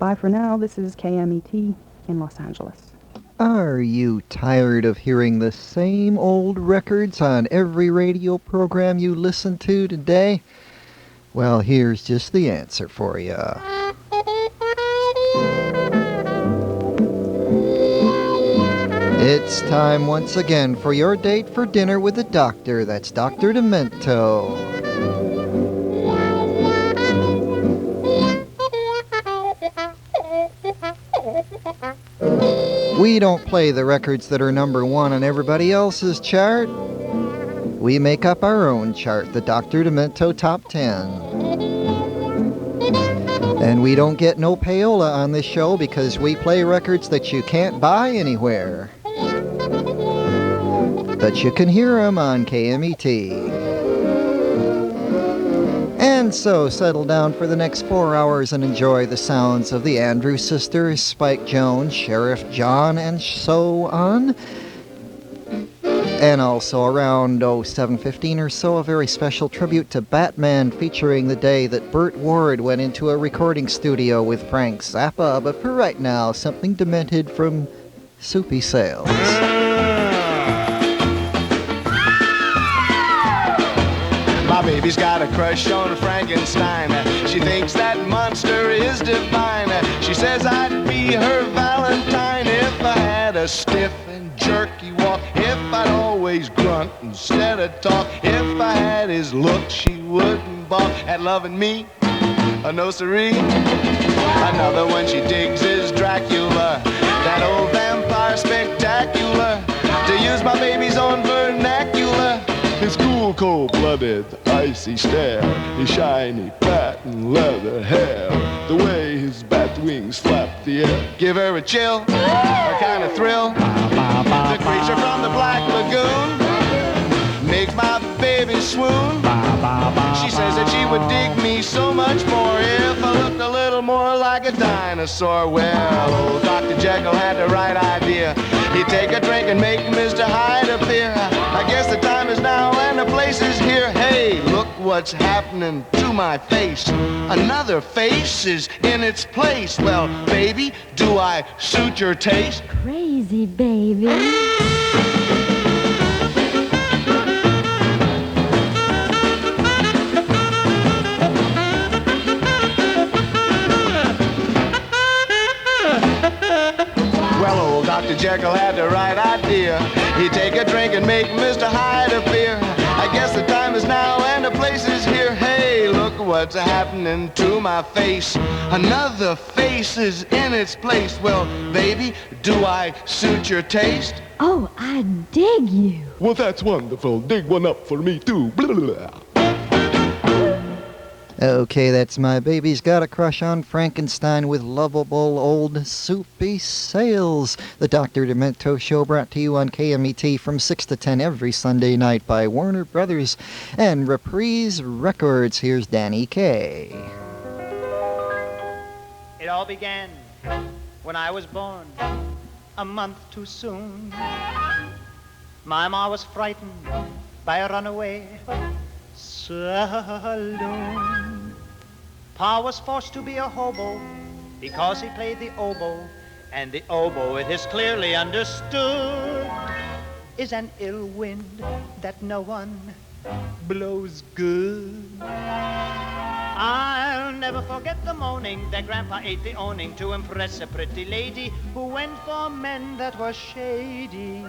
Bye for now. This is KMET in Los Angeles. Are you tired of hearing the same old records on every radio program you listen to today? Well, here's just the answer for you. It's time once again for your date for dinner with the doctor. That's Dr. Demento. We don't play the records that are number one on everybody else's chart. We make up our own chart, the Dr. Demento Top 10. And we don't get no payola on this show because we play records that you can't buy anywhere. But you can hear them on KMET. And so settle down for the next 4 hours and enjoy the sounds of the Andrews Sisters, Spike Jones, Sheriff John, and so on. And also around 7:15 or so, a very special tribute to Batman featuring the day that Burt Ward went into a recording studio with Frank Zappa. But for right now, something demented from Soupy Sales. My baby's got a crush on Frankenstein. She thinks that monster is divine. She says I'd be her Valentine if I had a stiff and jerky walk, if I'd always grunt instead of talk, if I had his look she wouldn't balk at loving me. A no siree. Another one she digs is Dracula, that old vampire spectacular. To use my baby's own vernacular, his cool, cold-blooded, icy stare, his shiny patent leather hair, the way his bat wings flap the air, give her a chill, a kind of thrill. The creature from the Black Lagoon makes my baby swoon. She says that she would dig me so much more if I looked a little more like a dinosaur. Well, old Dr. Jekyll had the right idea. He'd take a drink and make Mr. Hyde appear. I guess the time is now and the place is here. Hey, look what's happening to my face. Another face is in its place. Well, baby, do I suit your taste? Crazy, baby. Dr. Jekyll had the right idea. He'd take a drink and make Mr. Hyde appear. I guess the time is now and the place is here. Hey, look what's happening to my face. Another face is in its place. Well, baby, do I suit your taste? Oh, I dig you. Well, that's wonderful. Dig one up for me, too. Blah, blah, blah. Okay, that's My Baby's Got a Crush on Frankenstein with lovable old Soupy Sales. The Dr. Demento Show brought to you on KMET from 6 to 10 every Sunday night by Warner Brothers and Reprise Records. Here's Danny Kaye. It all began when I was born, a month too soon. My ma was frightened by a runaway saloon. Pa was forced to be a hobo because he played the oboe, and the oboe, it is clearly understood, is an ill wind that no one blows good. I'll never forget the moaning that Grandpa ate the owning to impress a pretty lady who went for men that were shady.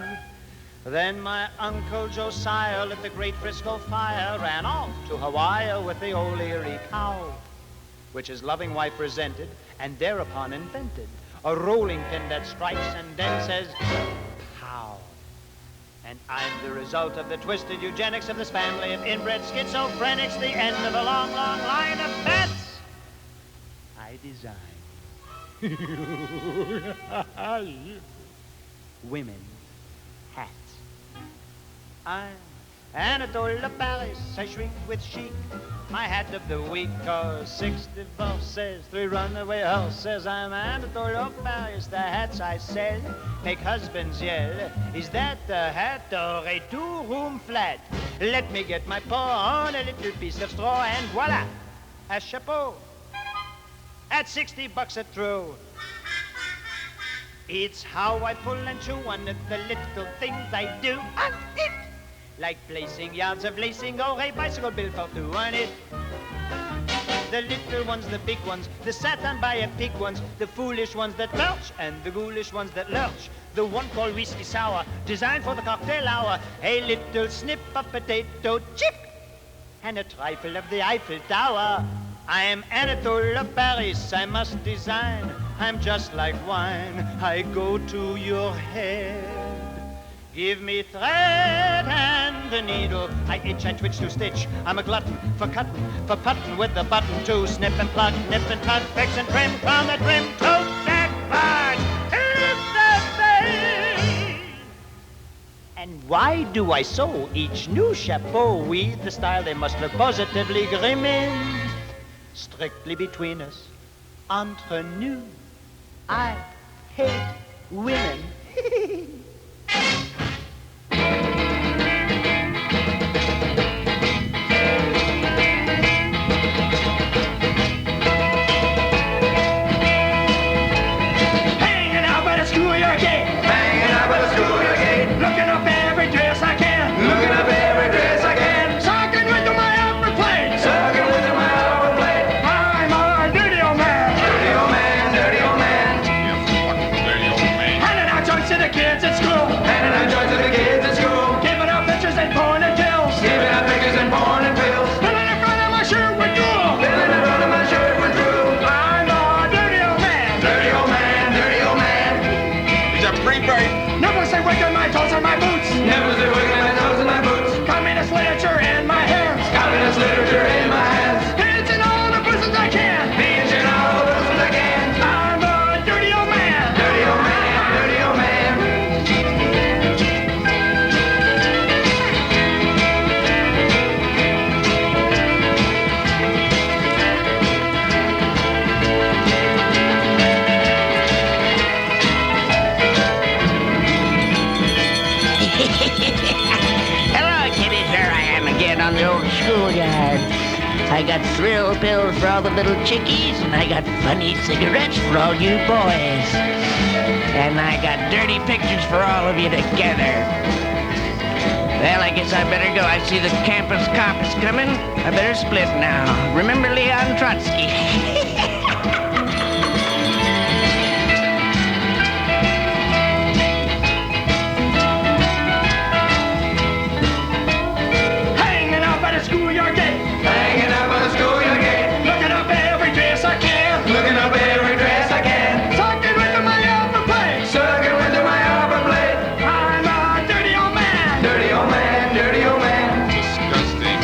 Then my Uncle Josiah lit the great Frisco fire, ran off to Hawaii with the old Erie cow, which his loving wife resented, and thereupon invented a rolling pin that strikes and then says, pow. And I'm the result of the twisted eugenics of this family of inbred schizophrenics, the end of a long, long line of pets I design. Women hats. I'm Anatole of Paris, I shriek with chic. My hat of the week are 6 divorces, 3 runaway horses. I'm Anatole of Paris, the hats I sell make husbands yell. Is that a hat or a 2-room flat? Let me get my paw on a little piece of straw and voila, a chapeau. at $60 a throw. It's how I pull and chew on the little things I do on it. Like placing yards of lacing or a bicycle built for two on it. The little ones, the big ones, the sat on by a pig ones, the foolish ones that belch and the ghoulish ones that lurch. The one called whiskey sour, designed for the cocktail hour. A little snip of potato chip and a trifle of the Eiffel Tower. I am Anatole of Paris, I must design. I'm just like wine, I go to your head. Give me thread and the needle. I itch, I twitch to stitch. I'm a glutton for cutting, for putting with the button to snip and plug, nip and tuck, fix and trim from the trim to that part. And why do I sew each new chapeau with the style they must look positively grim in? Strictly between us, entre nous, I hate women. Hanging out by the schoolyard gate, hanging out by the schoolyard gate, looking up every dress I can, looking up every dress I can, sucking with my upper plate, sucking with my upper plate. I'm a dirty old man, dirty old man, dirty old man. You fucking dirty old man. Handing out joints to the kids at school, handing out joints to the kids at school, giving out pictures and porn and pills, giving out pictures and porn and pills, filling in front of my shirt with drool, filling in front of my shirt with drool. I'm a dirty old man, dirty old man, dirty old man. Is that prepaid? Never say wiggling my toes or my boots, never say wiggling my toes or my boots. Communist literature in my hands, communist literature in my hands. Pinching all the pussies I can, pinching all the pussies I can. I'm a dirty old man, dirty old man, dirty old man. Hello, kiddies. There I am again on the old schoolyard. I got thrill pills for all the little chickies, and I got funny cigarettes for all you boys. And I got dirty pictures for all of you together. Well, I guess I better go. I see the campus cop is coming. I better split now. Remember Leon Trotsky. Hanging out by the schoolyard gate, hanging out by the schoolyard gate, looking up every dress I can, looking up every dress I can, sucking with my upper plate, sucking with my upper plate. I'm a dirty old man, dirty old man, dirty old man. Disgusting.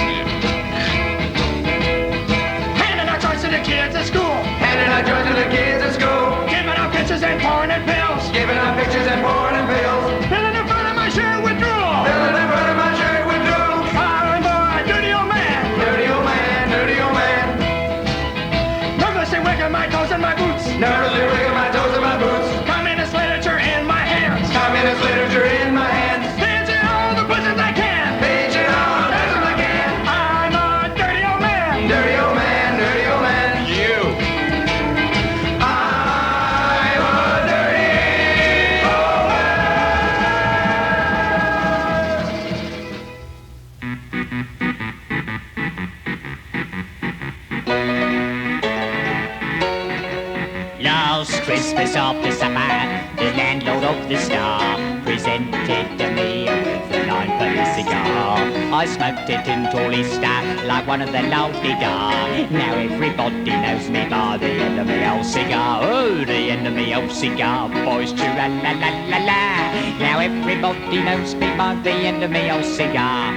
Handing out joints to the kids at school, handing out joints to the kids at school, giving out pictures and porn and pills, giving out pictures and porn and pills, filling in front of my shirt with drool, filling in front of my shirt with drool. I'm a dirty old man, dirty old man, dirty old man. Nervously wiggling my toes in my boots, nervously wiggling my toes in my boots. Communist literature in my hands, communist literature in my hands. Pinching all the pussies I can, pinching all the pussies I can. I'm a dirty old man, dirty old man, dirty old man. You. I'm a dirty old Last Christmas after supper, the landlord of the Star presented to me with a 9-penny cigar. I smoked it in Tallista like one of the la-di-da. Now everybody knows me by the end of me old cigar. Oh, the end of me old cigar, boys, choo-la-la-la-la-la. Now everybody knows me by the end of me old cigar.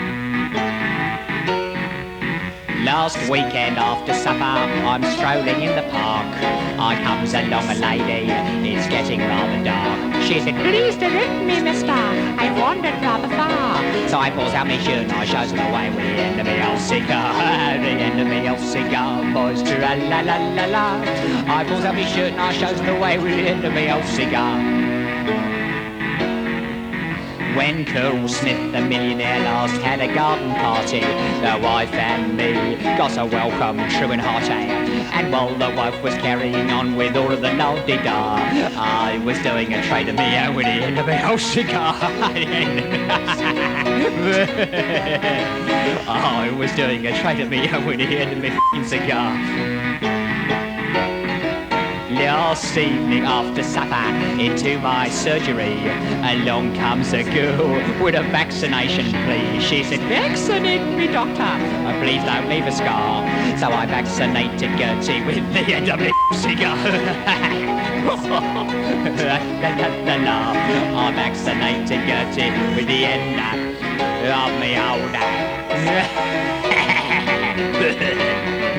Last weekend after supper, I'm strolling in the park. I comes along a lady, it's getting rather dark. She said, please direct me, mister, I've wandered rather far. So I pulls out my shirt and I shows her the way with the end of me old cigar. The end of me old cigar, boys, tra-la-la-la-la. I pulls out my shirt and I shows her the way with the end of me old cigar. When Colonel Smith, the millionaire, last had a garden party, the wife and me got a welcome true and hearty. And while the wife was carrying on with all of the la-di-da, I was doing a trade of me out with the end of my old cigar. I was doing a trade of me out with the end of my f***ing cigar. Last evening after supper into my surgery, along comes a girl with a vaccination plea. She said, "Vaccinate me, doctor, please don't leave a scar." So I vaccinated Gertie with the end of my cigar. I vaccinated Gertie with the end of me old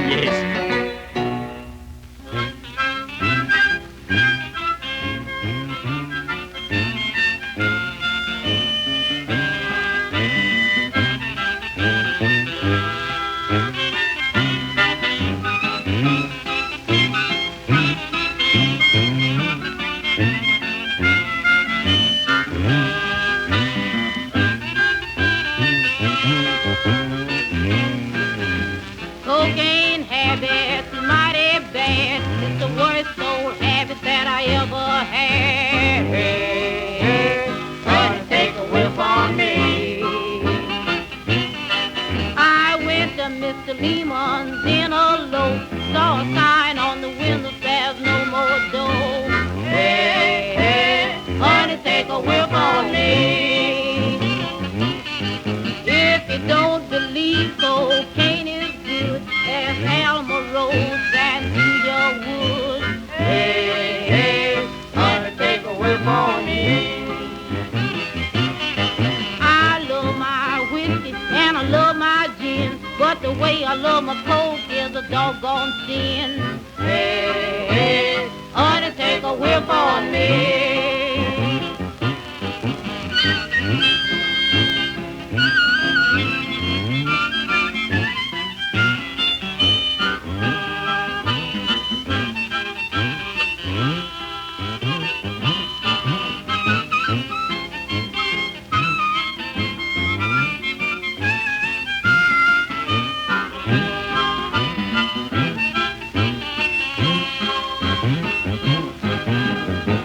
Yes. Cocaine habit, mighty bad. It's the worst old habit that I ever had. Honey, take a whiff on me. I went to Mr. Lehman's in a low, saw a sign on the window, there's no more dough. Hey, honey, take a whiff on me. If you don't believe cocaine is good, there's Alma Rose and Cedar Wood. Hey, honey, take a whiff on me. I love my whiskey and I love my gin, but the way I love my coke is a doggone sin. Hey, honey, take a whiff on me.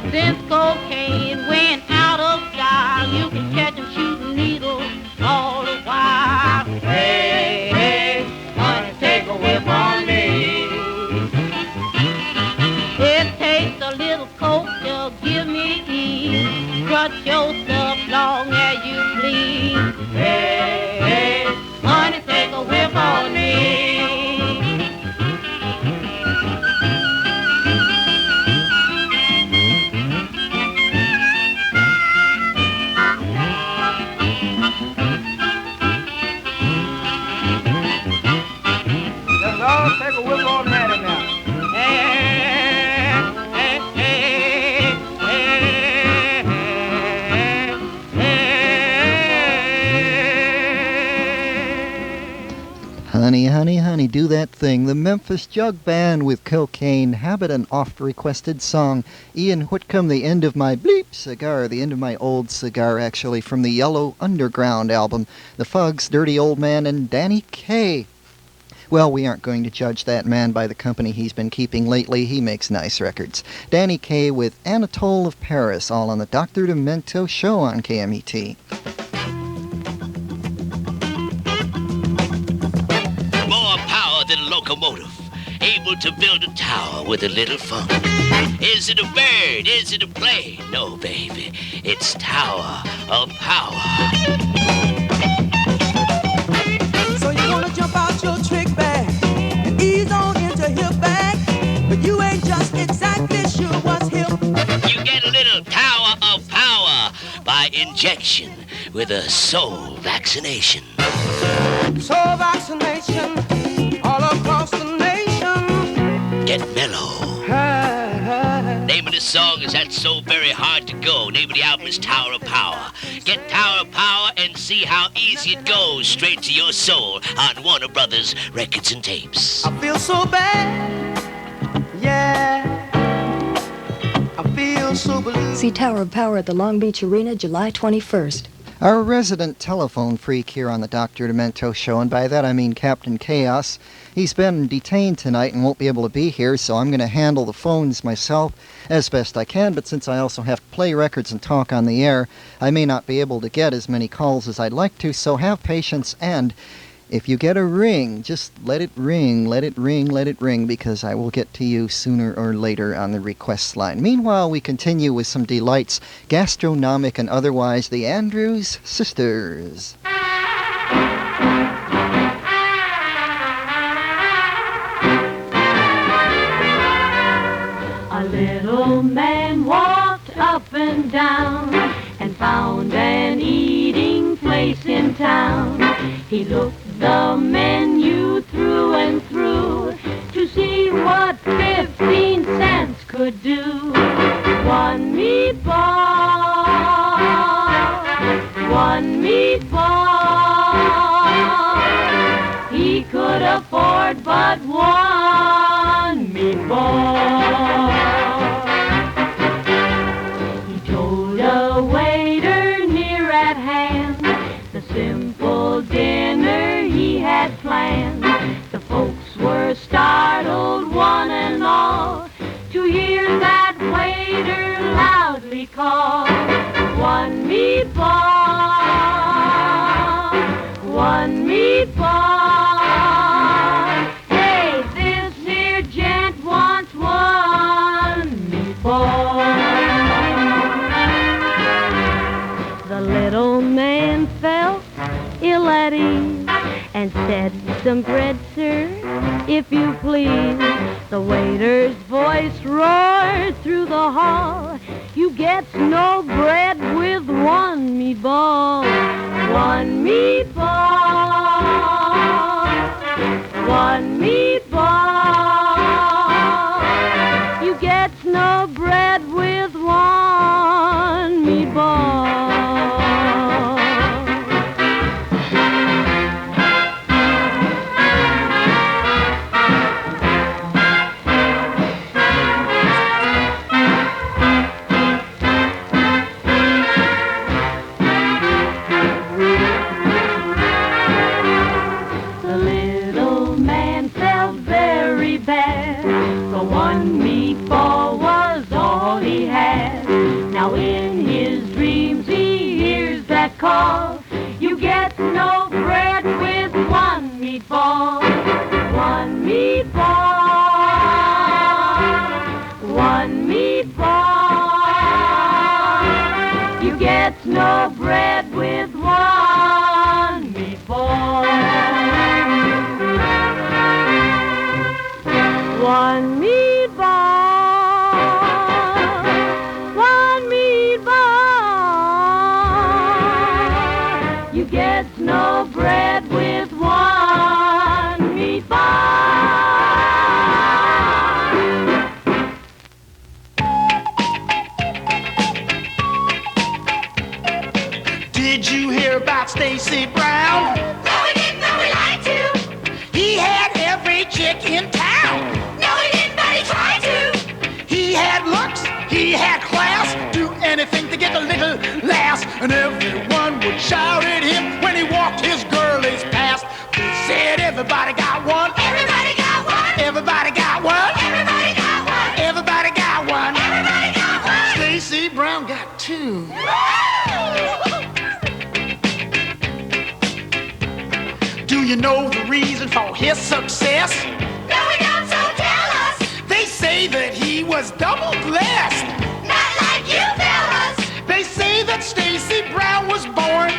Since cocaine went out of style, you can catch them shooting needles all the while. Hey, hey, honey, take a whiff on me. It takes a little coke to give me ease. Strut your stuff long as you please. Hey, hey, honey, take a whiff on me. Take a whiff on that now. Honey, honey, honey, do that thing. The Memphis Jug Band with Cocaine Habit, an oft-requested song. Ian Whitcomb, The End of My Bleep Cigar, the end of my old cigar, actually, from the Yellow Underground album. The Fugs, Dirty Old Man, and Danny Kaye. Well, we aren't going to judge that man by the company he's been keeping lately. He makes nice records. Danny Kaye with Anatole of Paris, all on the Dr. Demento show on KMET. More power than a locomotive, able to build a tower with a little fun. Is it a bird? Is it a plane? No, baby, it's Tower of Power. So you wanna jump out your trick bag and ease on into hip bag, but you ain't just exactly sure what's hip. You get a little Tower of Power by injection with a soul vaccination. Soul vaccination all across the nation. Get mellow. Name of the song is That's So Very Hard to Go. Name of the album is Tower of Power. Get Tower of Power and see how easy it goes straight to your soul on Warner Brothers Records and Tapes. I feel so bad, yeah. I feel so blue. See Tower of Power at the Long Beach Arena July 21st. Our resident telephone freak here on the Dr. Demento Show, and by that I mean Captain Chaos, he's been detained tonight and won't be able to be here, so I'm going to handle the phones myself as best I can, but since I also have to play records and talk on the air, I may not be able to get as many calls as I'd like to, so have patience, and if you get a ring, just let it ring, let it ring, let it ring, because I will get to you sooner or later on the request line. Meanwhile, we continue with some delights, gastronomic and otherwise, the Andrews Sisters. A little man walked up and down and found an eating place in town. He looked the menu through and through to see what 15 cents could do. One meatball, one meatball. He could afford but one meatball. He told a waiter near at hand the simple dinner he had planned. The folks were startled, one and all, to hear that waiter loudly call, one meatball, one meatball. Hey, this here gent wants one meatball. The little man felt ill at ease and said, some bread, sir, if you please. The waiter's voice roared through the hall, you gets no bread with one meatball. One meatball, one meatball. You gets no bread with one meatball. Call. You get no bread with one meatball. One meatball. One meatball. You get no bread with one meatball. One meatball. Gets no bread with one meatball. Did you hear about Stacy Brown? No, he didn't, but we lied to. He had every chick in town. No, he didn't, but he tried to. He had looks, he had class, do anything to get a little lass, and everyone would shout at him when he walked his girlies past. They said everybody got one. Everybody got one. Everybody got one. Everybody got one. Everybody got one. Everybody got one. Stacy Brown got two. Do you know the reason for his success? No, we don't, so tell us. They say that he was double blessed. Not like you fellas. They say that Stacy Brown was born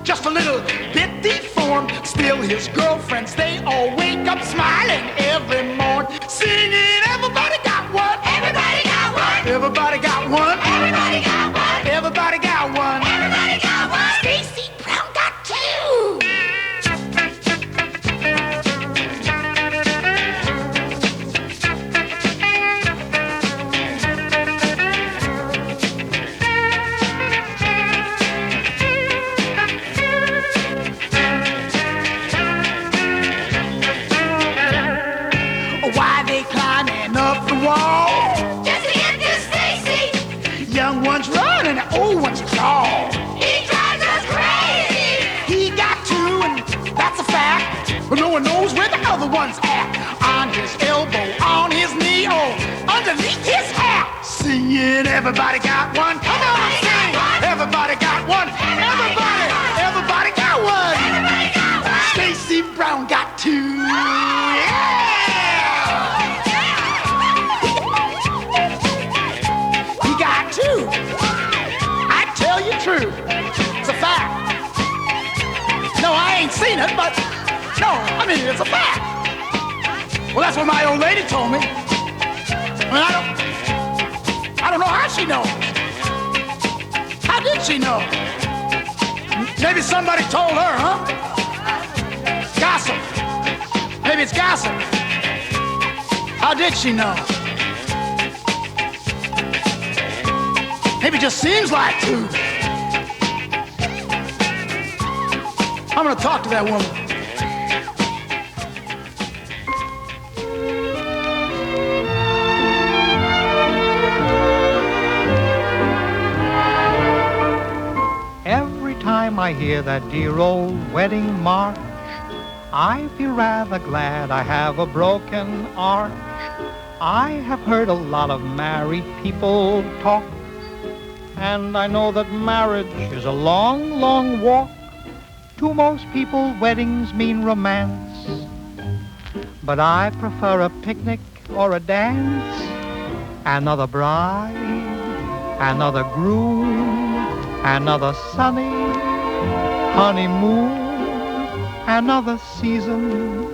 just a little bit deformed. Still his girlfriends, they all wake up smiling every morn, singing, everybody got one. Everybody got one. Everybody got one. Everybody got one. Everybody got one. Everybody got one. Stacy Brown got two. Why they climbing up the wall? Just to get to Stacy. Young ones run and the old ones crawl. He drives us crazy. Everybody got one. Come on, sing. Everybody got one. Everybody got one. Stacy Brown got two. Yeah! He got two. I tell you true. It's a fact. No, I ain't seen it, but no, I mean, it's a fact. Well, that's what my old lady told me. I mean, I don't know how she knows. How did she know? Maybe somebody told her, huh? Gossip. Maybe it's gossip. How did she know? Maybe it just seems like to. I'm gonna talk to that woman. Every time I hear that dear old wedding march, I feel rather glad I have a broken arch. I have heard a lot of married people talk, and I know that marriage is a long, long walk. To most people, weddings mean romance, but I prefer a picnic or a dance. Another bride, another groom, another sunny honeymoon, another season,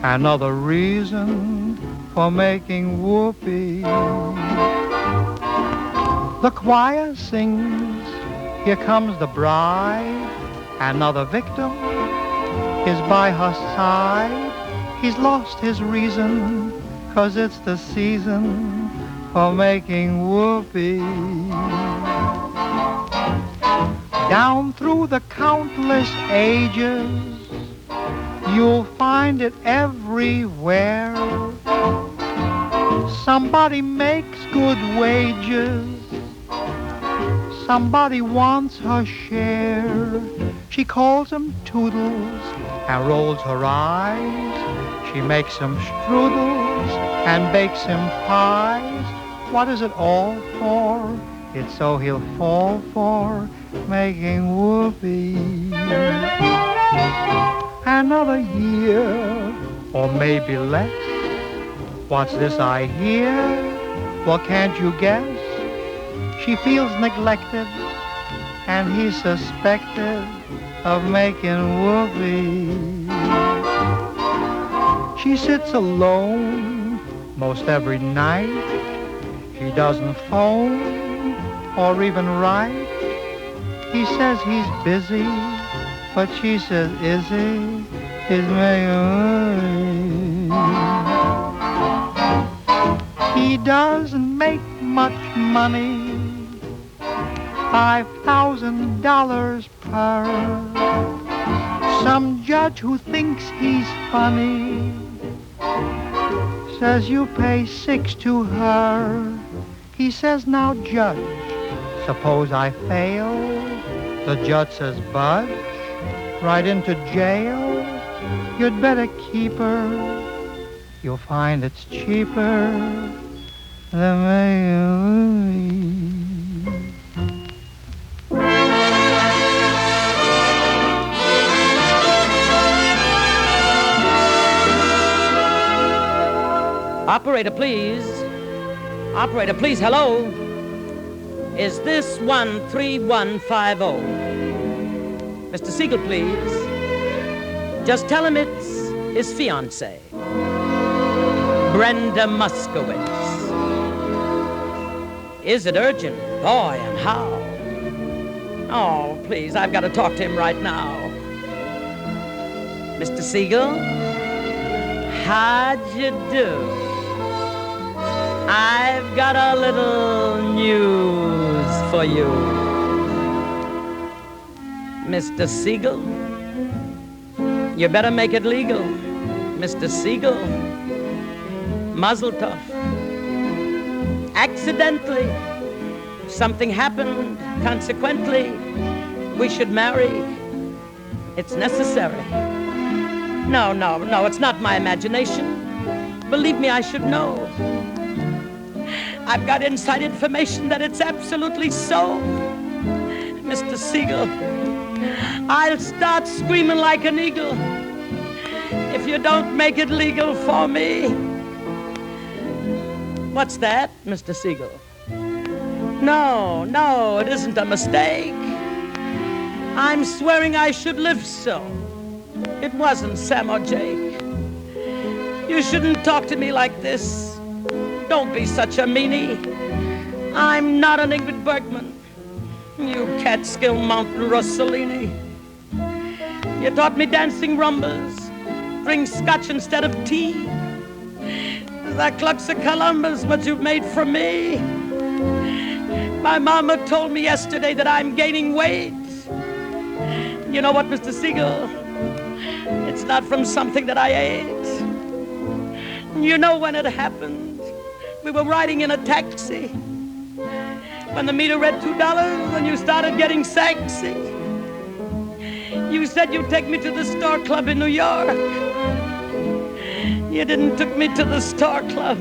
another reason for making whoopee. The choir sings, here comes the bride. Another victim is by her side. He's lost his reason, 'cause it's the season for making whoopee. Down through the countless ages, you'll find it everywhere. Somebody makes good wages, somebody wants her share. She calls him Toodles and rolls her eyes. She makes him strudels and bakes him pies. What is it all for? It's so he'll fall for making whoopee. Another year, or maybe less. What's this I hear? Well, can't you guess? She feels neglected, and he's suspected of making whoopee. She sits alone most every night. He doesn't phone or even write. He says he's busy, but she says, is he? He's making whoopee. He doesn't make much money, $5,000 per. Some judge who thinks he's funny says you pay 6 to her. He says, now judge, suppose I fail. The judge says, budge, right into jail. You'd better keep her. You'll find it's cheaper than making. Operator, please. Operator, please, hello. Is this 13150? Mr. Siegel, please. Just tell him it's his fiancée, Brenda Muskowitz. Is it urgent? Boy, and how? Oh, please, I've got to talk to him right now. Mr. Siegel, how'd you do? I've got a little news for you. Mr. Siegel, you better make it legal. Mr. Siegel, Mazel tov. Accidentally, something happened. Consequently, we should marry. It's necessary. No, it's not my imagination. Believe me, I should know. I've got inside information that it's absolutely so. Mr. Siegel, I'll start screaming like an eagle if you don't make it legal for me. What's that, Mr. Siegel? No, it isn't a mistake. I'm swearing I should live so. It wasn't Sam or Jake. You shouldn't talk to me like this. Don't be such a meanie. I'm not an Ingrid Bergman. You Catskill Mountain Rossellini. You taught me dancing rumbas. Drink scotch instead of tea. The clucks of Columbus, what you've made for me. My mama told me yesterday that I'm gaining weight. You know what, Mr. Siegel? It's not from something that I ate. You know when it happened? We were riding in a taxi. When the meter read $2 and you started getting sexy. You said you'd take me to the Star Club in New York. You didn't took me to the Star Club.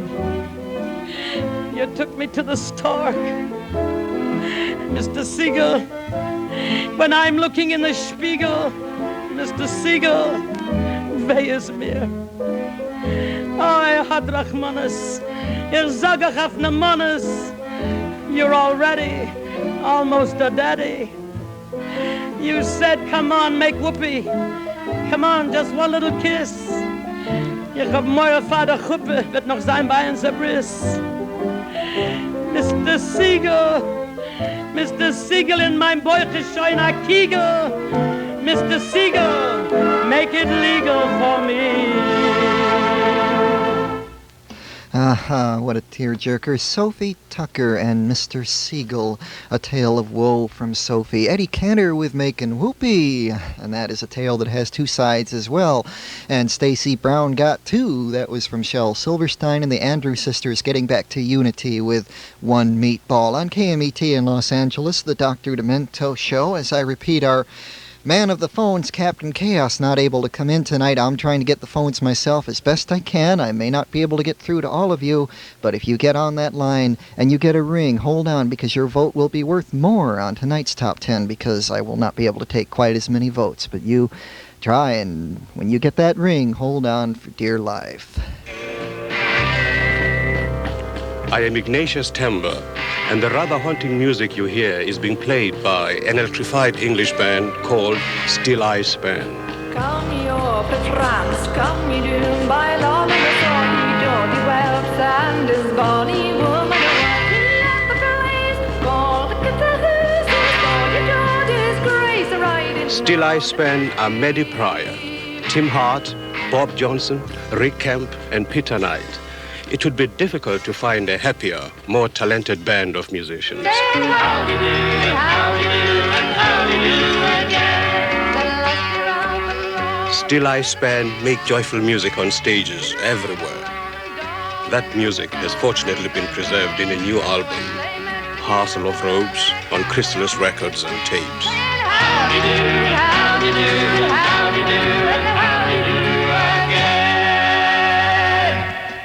You took me to the store. Mr. Siegel, when I'm looking in the Spiegel, Mr. Siegel, weh is mir. Oi, Hadrachmanis, ihr Zagach auf ne Mannes, you're already almost a daddy. You said, come on, make whoopee. Come on, just one little kiss. Ich hab moje Vater Chuppe, wird noch sein bei uns Briss. Mr. Siegel, in mein Beuch ist schon a Kiegel. Mr. Siegel, make it legal for me. Aha, what a tearjerker. Sophie Tucker and Mr. Siegel, A Tale of Woe from Sophie. Eddie Cantor with Makin' Whoopee, and that is a tale that has two sides as well. And Stacy Brown Got Two, that was from Shel Silverstein, and the Andrews Sisters Getting Back to Unity with One Meatball. On KMET in Los Angeles, the Dr. Demento Show. As I repeat, our man of the phones, Captain Chaos, not able to come in tonight. I'm trying to get the phones myself as best I can. I may not be able to get through to all of you, but if you get on that line and you get a ring, hold on, because your vote will be worth more on tonight's Top 10, because I will not be able to take quite as many votes. But you try, and when you get that ring, hold on for dear life. I am Ignatius Tember, and the rather haunting music you hear is being played by an electrified English band called Still I Span. Kom je op het Frans, kom je doen bij Lola, you don't you well stand this body woman. Still I Span are Maddie Pryor, Tim Hart, Bob Johnson, Rick Kemp, and Peter Knight. It would be difficult to find a happier, more talented band of musicians. Still I Span make joyful music on stages everywhere. That music has fortunately been preserved in a new album, Parcel of Robes, on Chrysalis Records and Tapes.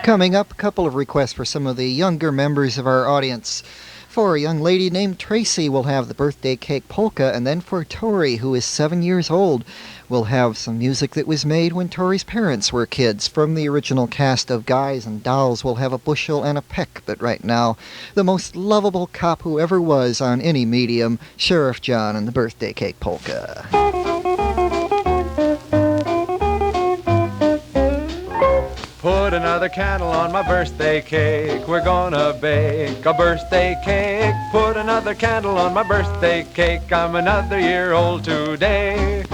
Coming up, a couple of requests for some of the younger members of our audience. For a young lady named Tracy, we'll have the Birthday Cake Polka, and then for Tori, who is 7 years old, we'll have some music that was made when Tori's parents were kids. From the original cast of Guys and Dolls, we'll have a bushel and a peck, but right now, the most lovable cop who ever was on any medium, Sheriff John and the Birthday Cake Polka. Put another candle on my birthday cake. We're gonna bake a birthday cake. Put another candle on my birthday cake. I'm another year old today.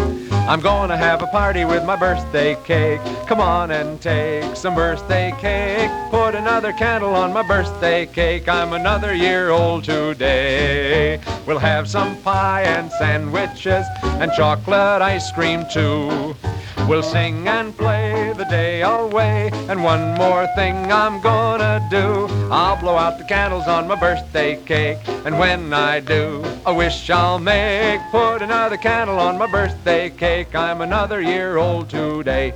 I'm gonna have a party with my birthday cake. Come on and take some birthday cake. Put another candle on my birthday cake. I'm another year old today. We'll have some pie and sandwiches and chocolate ice cream too. We'll sing and play the day away. And one more thing I'm gonna do, I'll blow out the candles on my birthday cake. And when I do, a wish I'll make. Put another candle on my birthday cake. I'm another year old today.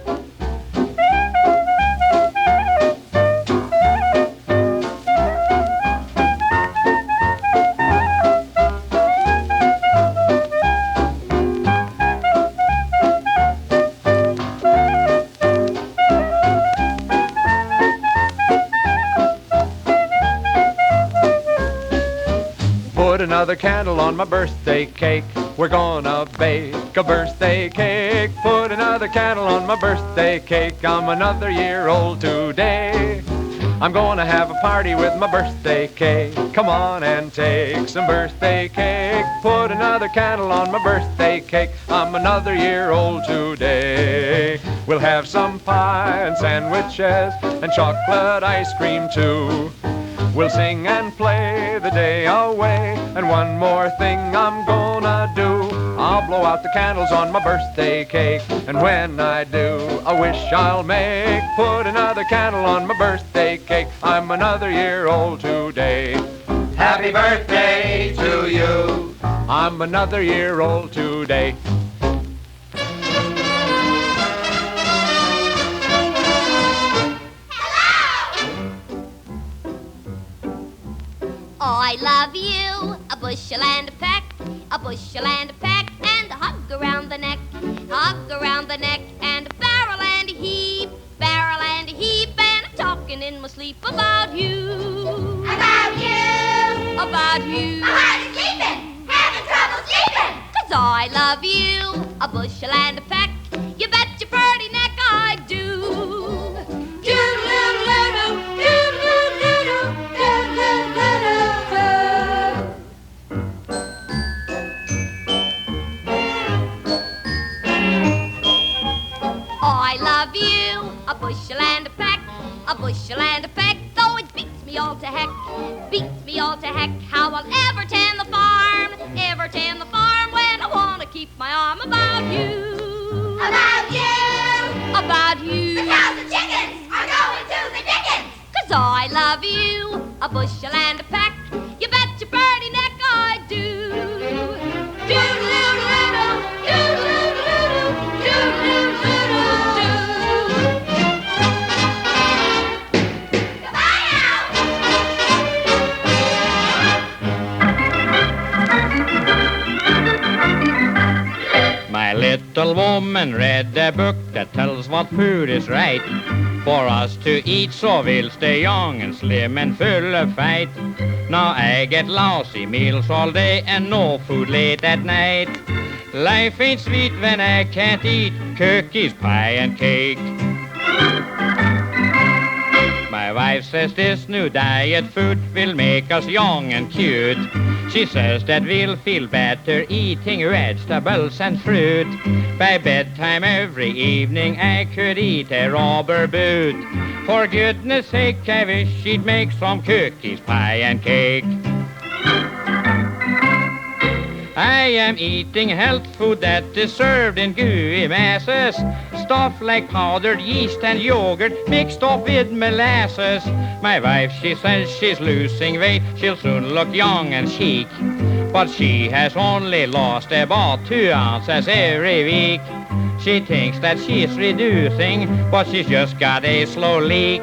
Put another candle on my birthday cake. We're gonna bake a birthday cake. Put another candle on my birthday cake. I'm another year old today. I'm gonna have a party with my birthday cake. Come on and take some birthday cake. Put another candle on my birthday cake. I'm another year old today. We'll have some pie and sandwiches and chocolate ice cream too. We'll sing and play the day away. And one more thing I'm gonna do. I'll blow out the candles on my birthday cake. And when I do, a wish I'll make. Put another candle on my birthday cake. I'm another year old today. Happy birthday to you. I'm another year old today. I love you, a bushel and a peck, a bushel and a peck, and a hug around the neck, and a barrel and a heap, and a talking in my sleep about you. About you. About you. I'm hardly sleeping, having trouble sleeping. 'Cause I love you, a bushel and a peck, you bet your pretty neck I do. Doodle-doodle-doodle, doodle-doodle-doodle, doodle-doodle-doodle. I love you, a bushel and a peck, a bushel and a peck, though it beats me all to heck, how I'll ever tend the farm, when I want to keep my arm about you. About you. About you. Because the chickens are going to the dickens. 'Cause I love you, a bushel and a peck, you bet your pretty neck I do. Doodle-doodle-doodle, doodle-doodle-doodle, doodle-doodle-doodle. My little woman read a book that tells what food is right for us to eat, so we'll stay young and slim and full of fight. Now I get lousy meals all day and no food late at night. Life ain't sweet when I can't eat cookies, pie and cake. My wife says this new diet food will make us young and cute. She says that we'll feel better eating vegetables and fruit. By bedtime every evening I could eat a rubber boot. For goodness sake, I wish she'd make some cookies, pie and cake. I am eating health food that is served in gooey masses. Stuff like powdered yeast and yogurt mixed up with molasses. My wife, she says she's losing weight, she'll soon look young and chic. But she has only lost about 2 ounces every week. She thinks that she's reducing, but she's just got a slow leak.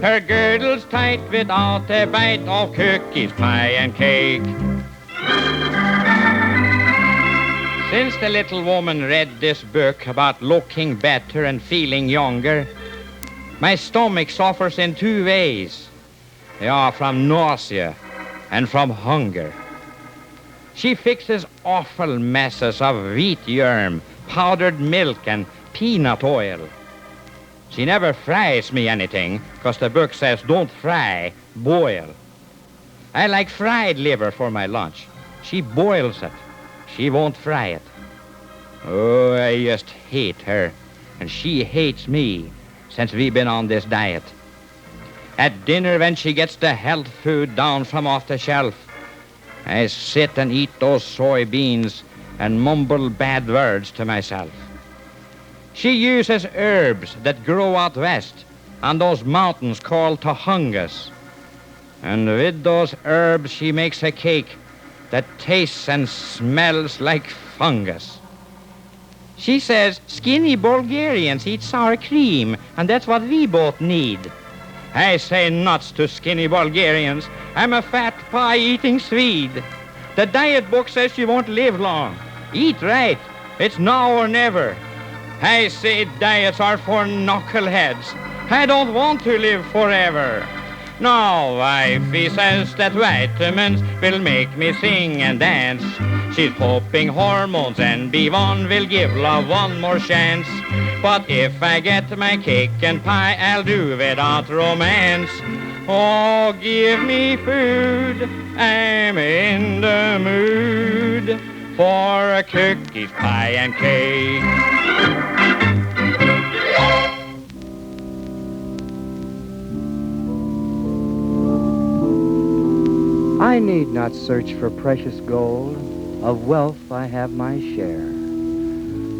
Her girdle's tight without a bite of cookies, pie and cake. Since the little woman read this book about looking better and feeling younger, my stomach suffers in 2 ways. They are from nausea and from hunger. She fixes awful messes of wheat germ, powdered milk, and peanut oil. She never fries me anything, 'cause the book says don't fry, boil. I like fried liver for my lunch. She boils it. She won't fry it. Oh, I just hate her, and she hates me since we've been on this diet. At dinner, when she gets the health food down from off the shelf, I sit and eat those soybeans and mumble bad words to myself. She uses herbs that grow out west on those mountains called Tohungas. And with those herbs, she makes a cake that tastes and smells like fungus. She says skinny Bulgarians eat sour cream, and that's what we both need. I say nuts to skinny Bulgarians. I'm a fat pie-eating Swede. The diet book says you won't live long. Eat right. It's now or never. I say diets are for knuckleheads. I don't want to live forever. No, wifey says that vitamins will make me sing and dance. She's hoping hormones and B1 will give love one more chance. But if I get my cake and pie, I'll do without romance. Oh, give me food, I'm in the mood for a cookies, pie, and cake. I need not search for precious gold, of wealth I have my share.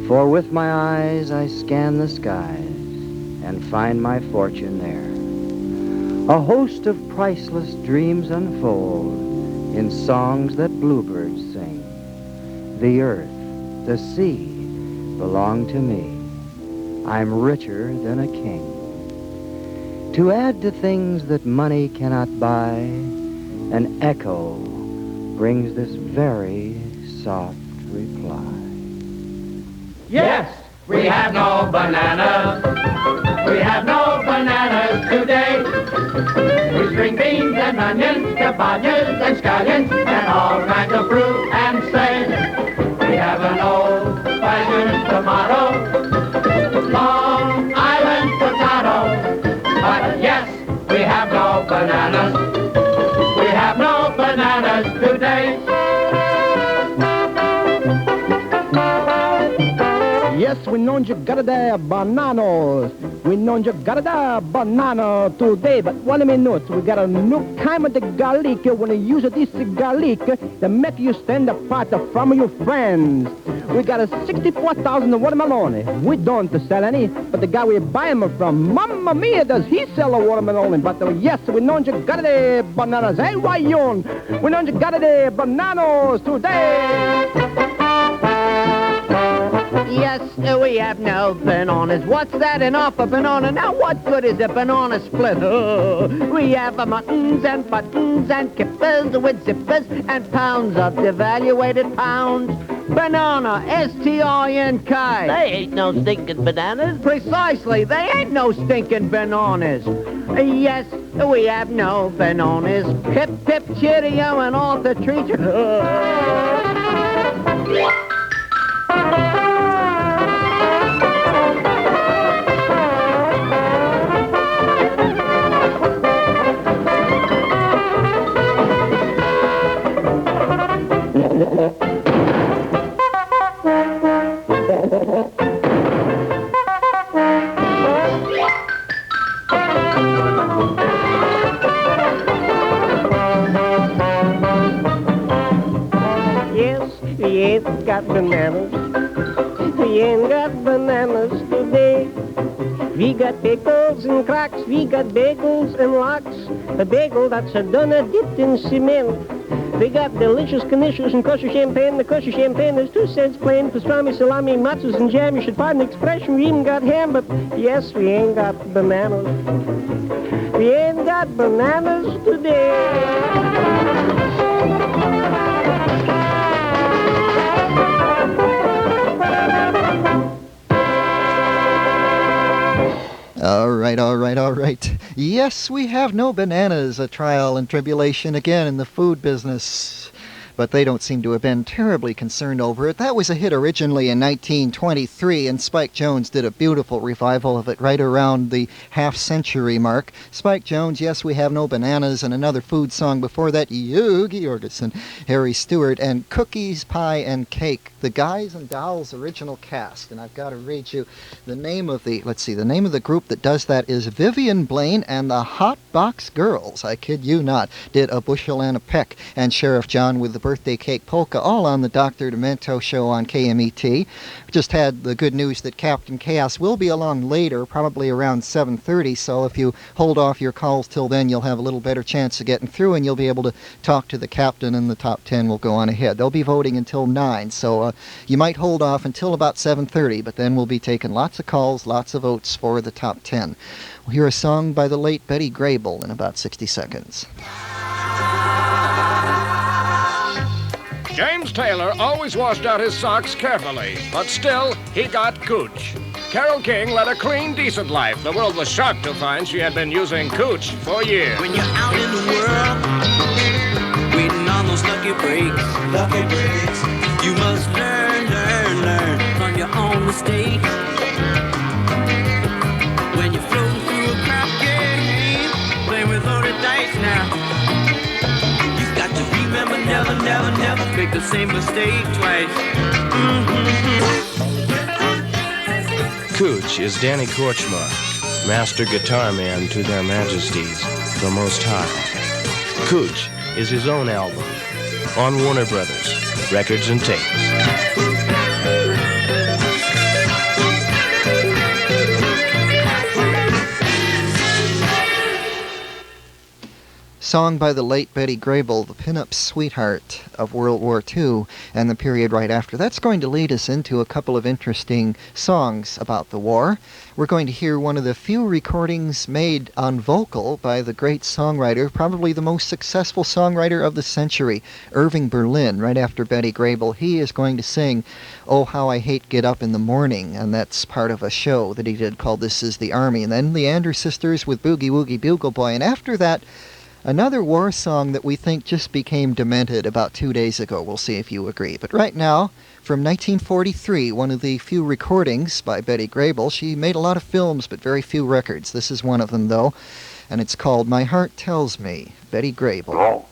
For with my eyes I scan the skies and find my fortune there. A host of priceless dreams unfold in songs that bluebirds sing. The earth, the sea belong to me. I'm richer than a king. To add to things that money cannot buy, an echo brings this very soft reply. Yes, we have no bananas. We have no bananas today. We string beans and onions, cabbages and scallions, and all kinds of fruit and say. We have an old-fashioned tomato, Long Island potato. But yes, we have no bananas. We have no bananas today. Yes, we know you got the bananas. We know you got the banana today. But one minute, we got a new kind of the garlic. When you use this garlic, they make you stand apart from your friends. We got a 64,000 watermelon. We don't sell any, but the guy we buy them from, Mamma Mia, does he sell a watermelon? But yes, we know you got the bananas. Hey, Ryan, we know you got the bananas today. Yes, we have no bananas. What's that in off a banana? Now, what good is a banana split? Oh, we have muttons and buttons and kippers with zippers and pounds of devaluated pounds. Banana, S-T-I-N-K. They ain't no stinking bananas. Precisely, they ain't no stinking bananas. Yes, we have no bananas. Hip, hip, cheerio, and all the treats. Yes, we ain't got bananas. We ain't got bananas today. We got pickles and cracks. We got bagels and lox. A bagel that's a donut dipped in cement. We got delicious knishes and kosher champagne. The kosher champagne is 2 cents plain. Pastrami, salami, matzahs, and jam. You should pardon the expression. We even got ham, but yes, we ain't got bananas. We ain't got bananas today. All right. Yes, we have no bananas, a trial and tribulation again in the food business. But they don't seem to have been terribly concerned over it. That was a hit originally in 1923, and Spike Jones did a beautiful revival of it right around the half-century mark. Spike Jones, Yes, We Have No Bananas, and another food song before that, Yogi Jorgensen, Harry Stewart, and Cookies, Pie, and Cake, the Guys and Dolls original cast. And I've got to read you the name of the, the name of the group that does that is Vivian Blaine and the Hot Box Girls. I kid you not. Did A Bushel and a Peck, and Sheriff John with the Birthday Cake Polka, all on the Dr. Demento show on KMET. We just had the good news that Captain Chaos will be along later, probably around 7:30, so if you hold off your calls till then, you'll have a little better chance of getting through, and you'll be able to talk to the captain, and the top 10 will go on ahead. They'll be voting until 9, so you might hold off until about 7:30, but then we'll be taking lots of calls, lots of votes for the top 10. We'll hear a song by the late Betty Grable in about 60 seconds. James Taylor always washed out his socks carefully, but still, he got gooch. Carole King led a clean, decent life. The world was shocked to find she had been using Cooch for years. When you're out in the world, waiting on those lucky breaks, you must learn from your own mistake. When you're floating through a crap game, playing with loaded dice now, you've got to remember never make the same mistake twice. Cooch is Danny Korchmar, master guitar man to their majesties, the Most High. Cooch is his own album, on Warner Brothers, Records and Tapes. Song by the late Betty Grable, the pinup sweetheart of World War II and the period right after. That's going to lead us into a couple of interesting songs about the war. We're going to hear one of the few recordings made on vocal by the great songwriter, probably the most successful songwriter of the century, Irving Berlin, right after Betty Grable. He is going to sing Oh How I Hate Get Up in the Morning, and that's part of a show that he did called This Is the Army. And then the Andrews Sisters with Boogie Woogie Bugle Boy. And after that, another war song that we think just became demented about 2 days ago. We'll see if you agree. But right now, from 1943, one of the few recordings by Betty Grable. She made a lot of films, but very few records. This is one of them, though, and it's called My Heart Tells Me, Betty Grable.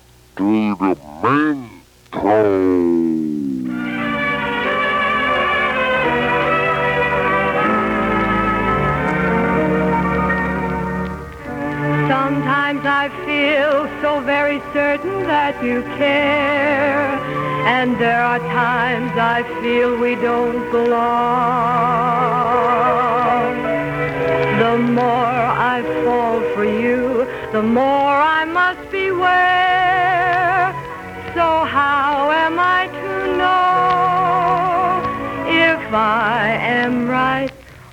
Sometimes I feel so very certain that you care, and there are times I feel we don't belong. The more I fall for you, the more I must beware. So how am I to know if I am right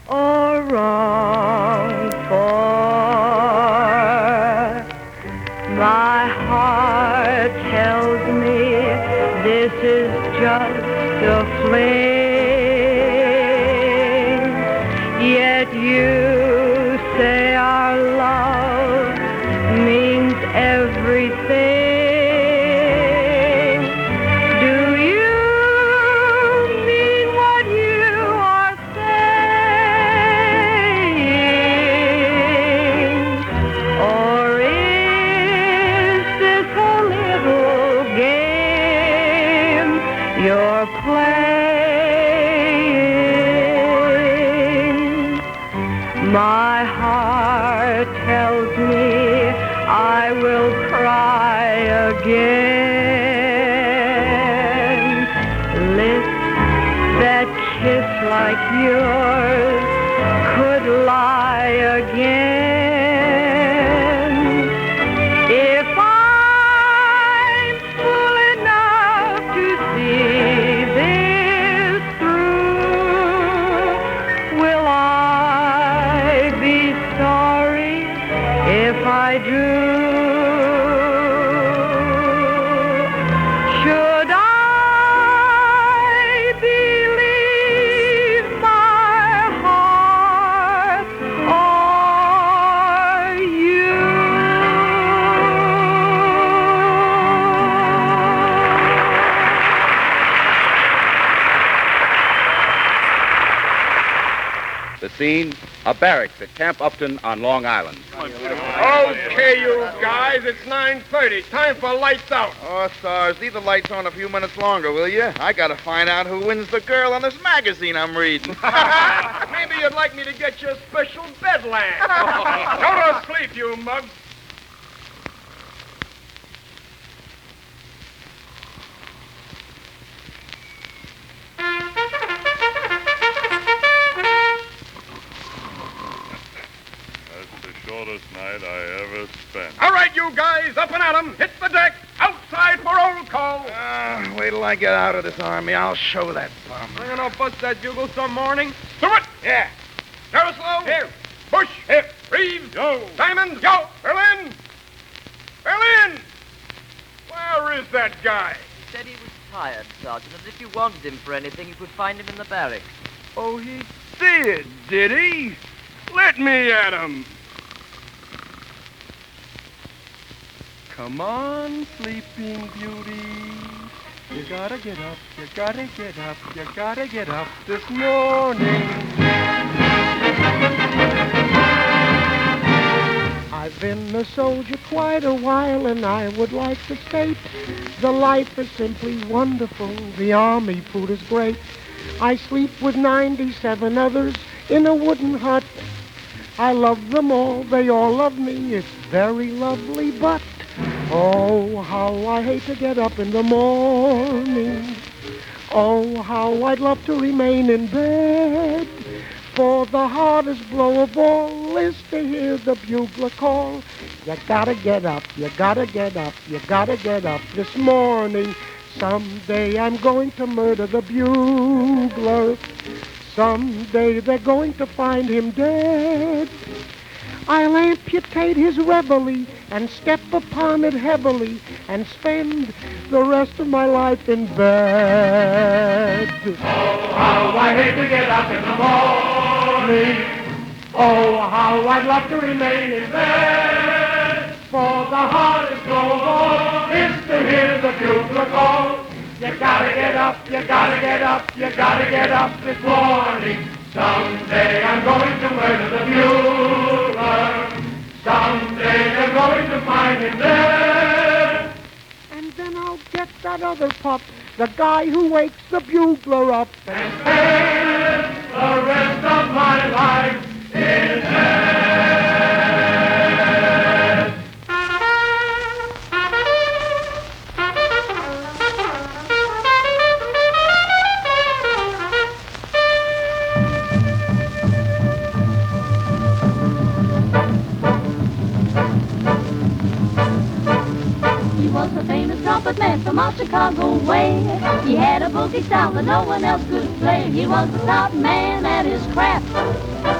or wrong? My heart tells me this is just a fling, yet you say our love means everything. Do you mean what you are saying, or you're playing? My heart tells me I will cry again. Lips that kiss like yours could lie again. If I'm fool enough to see this through, will I be sorry if I do? Should I believe my heart or you? The scene, a barracks at Camp Upton on Long Island. Okay, you guys, it's 9:30. Time for lights out. Oh, stars, leave the lights on a few minutes longer, will you? I gotta find out who wins the girl on this magazine I'm reading. Maybe you'd like me to get you a special bed lamp. Go to sleep, you mugs. Shortest night I ever spent. All right, you guys, up and at 'em. Hit the deck. Outside for roll call. Wait till I get out of this army. I'll show that bum. I'm gonna bust that bugle some morning. Do it. Yeah. Jaroslav. Here. Bush. Here. Reeves. Yo. Diamond. Yo. Berlin. Berlin. Where is that guy? He said he was tired, Sergeant, and if you wanted him for anything, you could find him in the barracks. Oh, he Sid, did he? Let me at him. Come on, Sleeping Beauty. You gotta get up, you gotta get up, you gotta get up this morning. I've been a soldier quite a while, and I would like to state the life is simply wonderful. The army food is great. I sleep with 97 others in a wooden hut. I love them all, they all love me. It's very lovely, but oh, how I hate to get up in the morning. Oh, how I'd love to remain in bed. For the hardest blow of all is to hear the bugler call. You gotta get up, you gotta get up, you gotta get up this morning. Someday I'm going to murder the bugler. Someday they're going to find him dead. I'll amputate his reveille and step upon it heavily and spend the rest of my life in bed. Oh, how I hate to get up in the morning. Oh, how I'd love to remain in bed. For the hardest blow of all is to hear the bugler call. You gotta get up, you gotta get up, you gotta get up this morning. Someday I'm going to murder the bugler. Someday they're going to find him there. And then I'll get that other pup, the guy who wakes the bugler up. And spend the rest of my life in bed. He was a famous trumpet man from out Chicago way. He had a boogie style that no one else could play. He was the top man at his craft.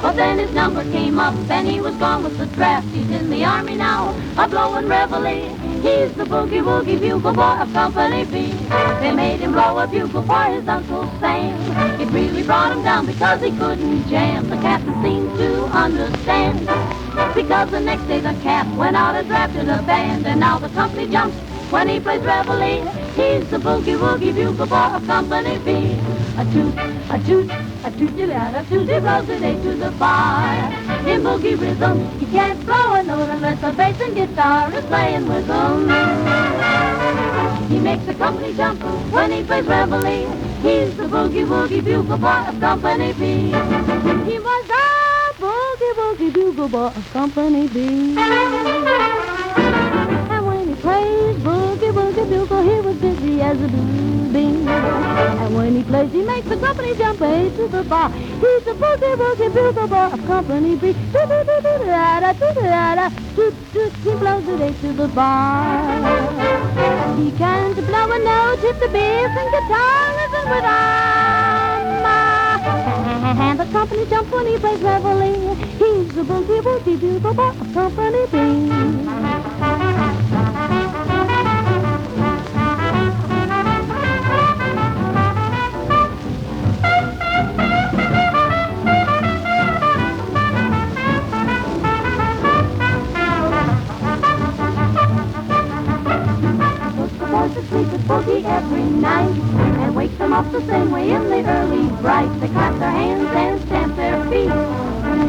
But then his number came up and he was gone with the draft. He's in the army now, a blowing reveille. He's the boogie-woogie bugle boy of Company B. They made him blow a bugle for his Uncle Sam. It really brought him down because he couldn't jam. The captain seemed to understand, because the next day the cap went out and drafted a band. And now the company jumps when he plays reveille. He's the boogie-woogie bugle boy of Company B. A toot, a toot, a toot-a-lat, a toot, he blows it eight to the bar. In boogie rhythm, he can't blow a note unless the bass and guitar is playing with him. He makes the company jump when he plays reveille. He's the boogie-woogie bugle boy of Company B. He was the boogie-woogie bugle boy of Company B. And when he plays boogie-woogie bugle, he was busy as a blue bean. And when he plays, he makes the company jump A to the bar. He's the boogie-woogie bugle boy of Company B. Do-do-do-do-da-da, do-da-da-da, toot-toot, he blows it A to the bar. He can't blow a note if the bass and guitar isn't with and the company jump when he plays reveille. He's the boogie-woogie bugle boy of Company B. Sleep with boogie every night and wakes them up the same way in the early bright. They clap their hands and stamp their feet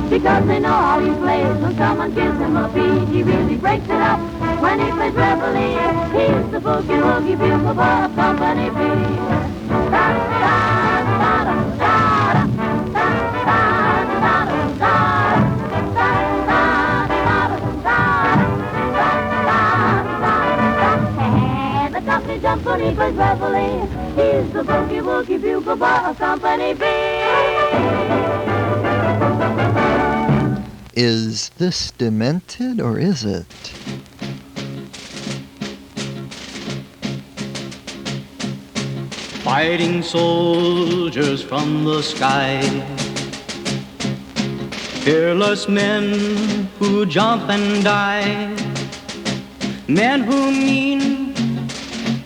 because they know how he plays. When someone gives him a beat, he really breaks it up when he plays reveille. He's the boogie-woogie bugle boy of Company B. Jump when he plays reveille. He's the boogie-woogie bugle boy of Company B. Is this demented or is it? Fighting soldiers from the sky, fearless men who jump and die, men who mean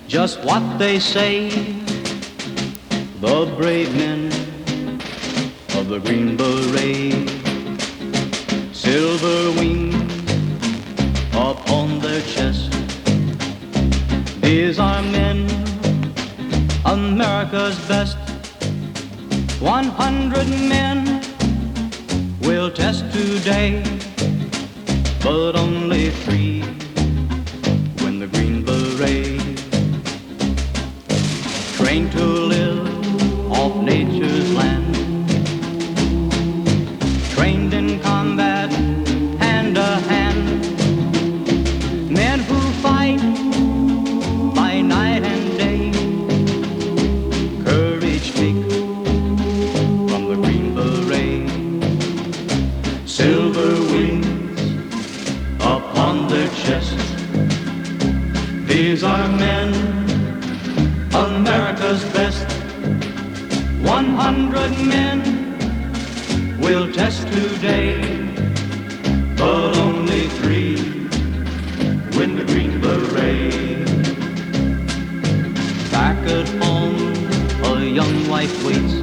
just what they say, the brave men of the Green Beret. Silver wings upon their chest. These are men, America's best. 100 men will test today, but only 3 win the Green Beret. Trained to live off nature's land, trained in combat hand to hand. Men who fight by night and day, courage take from the Green Beret. Silver wings upon their chests. These are men, America's best. 100 men will test today, but only 3 win the Green Beret. Back at home, a young wife waits.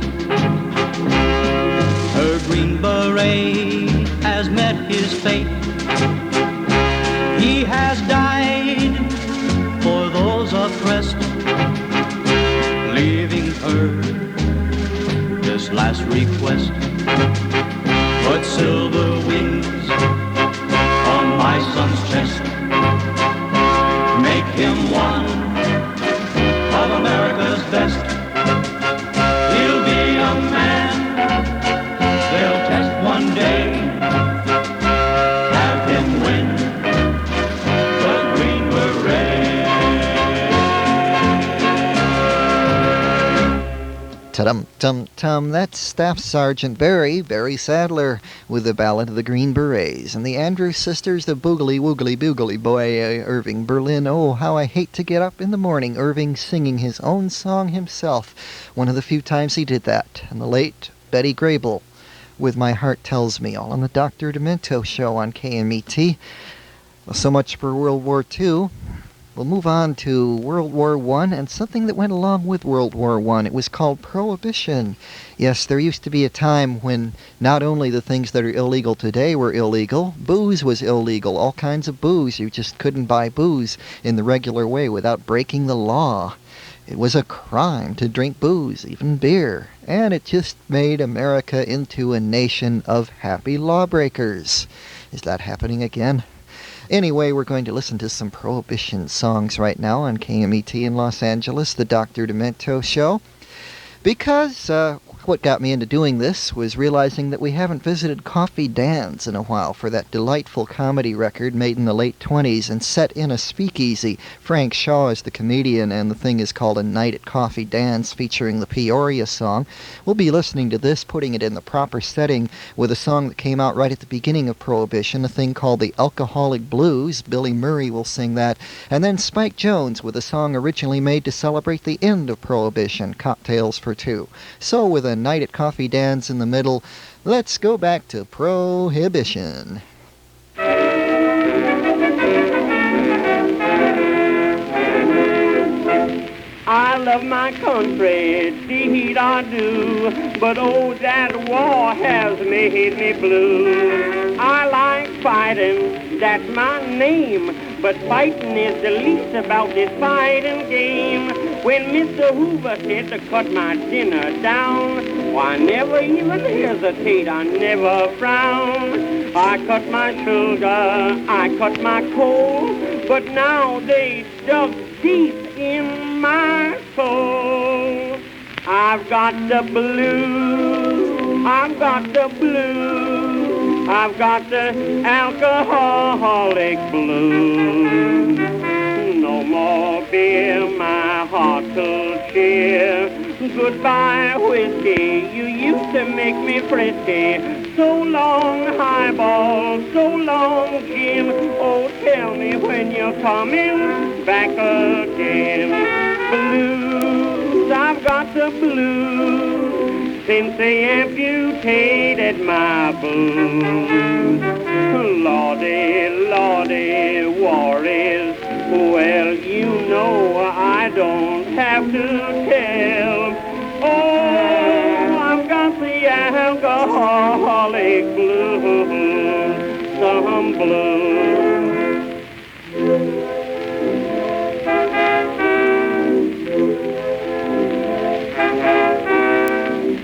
Her Green Beret has met his fate. He has died for those oppressed, leaving her this last request. Put silver wings on my son's chest. Make him one of America's best. He'll be a man they'll test one day. Have him win the Green Beret. Ta-dum-tum-tum, that's Staff Sergeant Barry Sadler with the Ballad of the Green Berets. And the Andrews Sisters, the Boogly Woogly Boogly Boy, Irving Berlin. Oh, how I hate to get up in the morning. Irving singing his own song himself. One of the few times he did that. And the late Betty Grable with My Heart Tells Me, all on the Dr. Demento show on KMET. Well, so much for World War II. We'll move on to World War I and something that went along with World War I. It was called Prohibition. Yes, there used to be a time when not only the things that are illegal today were illegal, booze was illegal, all kinds of booze. You just couldn't buy booze in the regular way without breaking the law. It was a crime to drink booze, even beer. And it just made America into a nation of happy lawbreakers. Is that happening again? Anyway, we're going to listen to some Prohibition songs right now on KMET in Los Angeles, the Dr. Demento show. Because what got me into doing this was realizing that we haven't visited Coffee Dan's in a while for that delightful comedy record made in the late 20s and set in a speakeasy. Frank Shaw is the comedian, and the thing is called A Night at Coffee Dan's, featuring the Peoria song. We'll be listening to this, putting it in the proper setting with a song that came out right at the beginning of Prohibition, a thing called The Alcoholic Blues. Billy Murray will sing that. And then Spike Jones with a song originally made to celebrate the end of Prohibition, Cocktails for Two. So with A Night at Coffee Dan's in the middle, let's go back to Prohibition. I love my country, indeed I do, but oh, that war has made me blue. I like fighting, that's my name, but fighting is the least about this fighting game. When Mr. Hoover said to cut my dinner down, why, I never even hesitate, I never frown. I cut my sugar, I cut my coal, but now they stuck deep in my soul. I've got the blues, I've got the blues, I've got the alcoholic blues. No more beer, my heart will cheer. Goodbye, whiskey, you used to make me frisky. So long, highball, so long, Jim. Oh, tell me when you're coming back again. Blues, I've got the blues since they amputated my bones. Lordy, Lordy, war is, well, you know I don't have to tell. Oh, I've got the alcohol. alcoholic blues, some blues.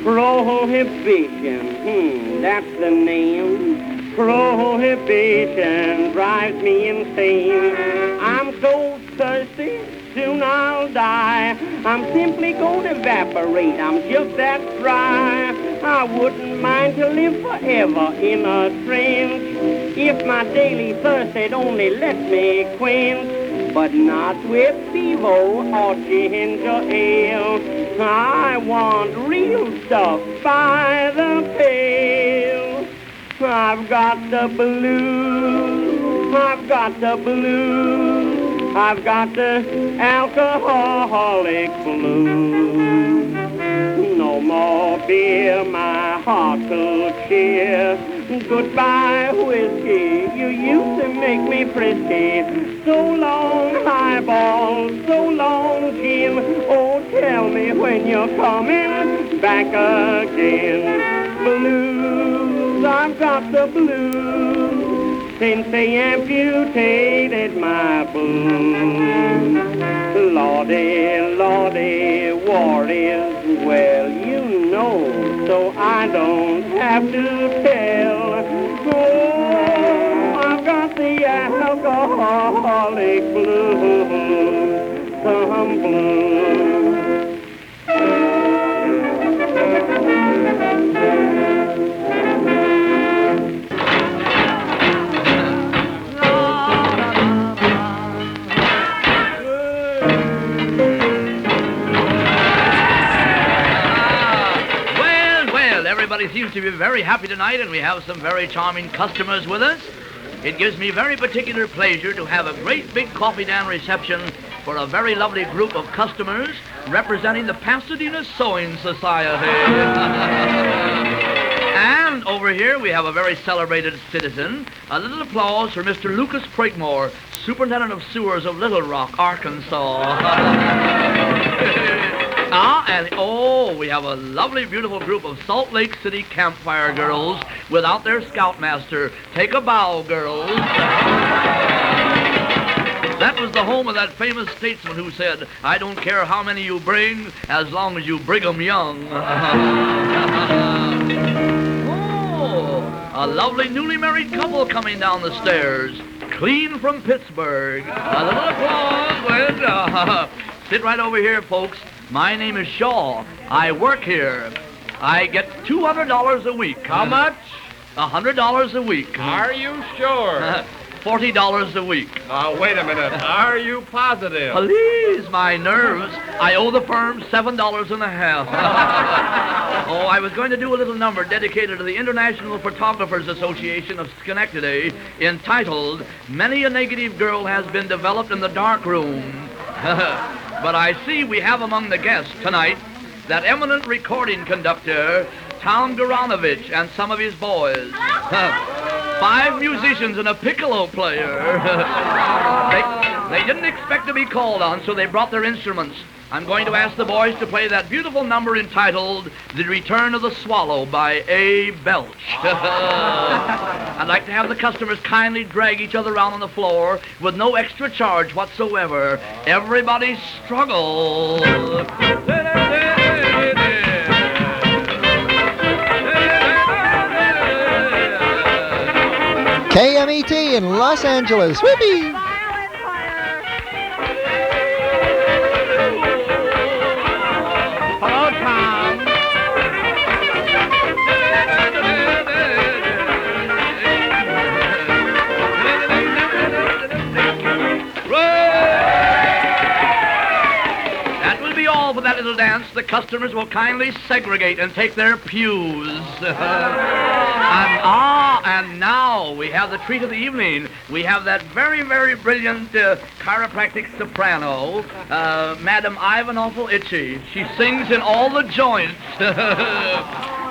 Prohibition, that's the name. Prohibition drives me insane. I'm so thirsty, soon I'll die. I'm simply gonna evaporate, I'm just that dry. I wouldn't mind to live forever in a trance if my daily thirst had only let me quench. But not with Bevo or ginger ale. I want real stuff by the pail. I've got the blues, I've got the blues, I've got the alcoholic blues. No more beer, my heart could cheer. Goodbye, whiskey, you used to make me frisky. So long, highball, so long, gin. Oh, tell me when you're coming back again. Blues, I've got the blues since they amputated my bones. Lordy, Lordy, war is, well, you know, so I don't have to tell. Oh, I've got the alcoholic blues, some blues. Everybody seems to be very happy tonight, and we have some very charming customers with us. It gives me very particular pleasure to have a great big coffee down reception for a very lovely group of customers representing the Pasadena Sewing Society. And over here we have a very celebrated citizen. A little applause for Mr. Lucas Craigmore, Superintendent of Sewers of Little Rock, Arkansas. We have a lovely, beautiful group of Salt Lake City campfire girls without their scoutmaster. Take a bow, girls. That was the home of that famous statesman who said, I don't care how many you bring, as long as you bring 'em young. Oh, a lovely newly married couple coming down the stairs, clean from Pittsburgh. A little applause. Sit right over here, folks. My name is Shaw. I work here. I get $200 a week. How much? $100 a week. Are you sure? $40 a week. Wait a minute. Are you positive? Please, my nerves. I owe the firm $7.50. Oh, I was going to do a little number dedicated to the International Photographers Association of Schenectady entitled, Many a Negative Girl Has Been Developed in the Dark Room. But I see we have among the guests tonight that eminent recording conductor, Tom Garanovich, and some of his boys. 5 musicians and a piccolo player. They didn't expect to be called on, so they brought their instruments. I'm going to ask the boys to play that beautiful number entitled The Return of the Swallow by A. Belch. I'd like to have the customers kindly drag each other around on the floor with no extra charge whatsoever. Everybody struggle. KMET in Los Angeles. Whoopee! Hello, Tom. That will be all for that little dance. The customers will kindly segregate and take their pews. And now we have the treat of the evening. We have that very, very brilliant chiropractic soprano, Madam Ivan Awful Itchy. She sings in all the joints.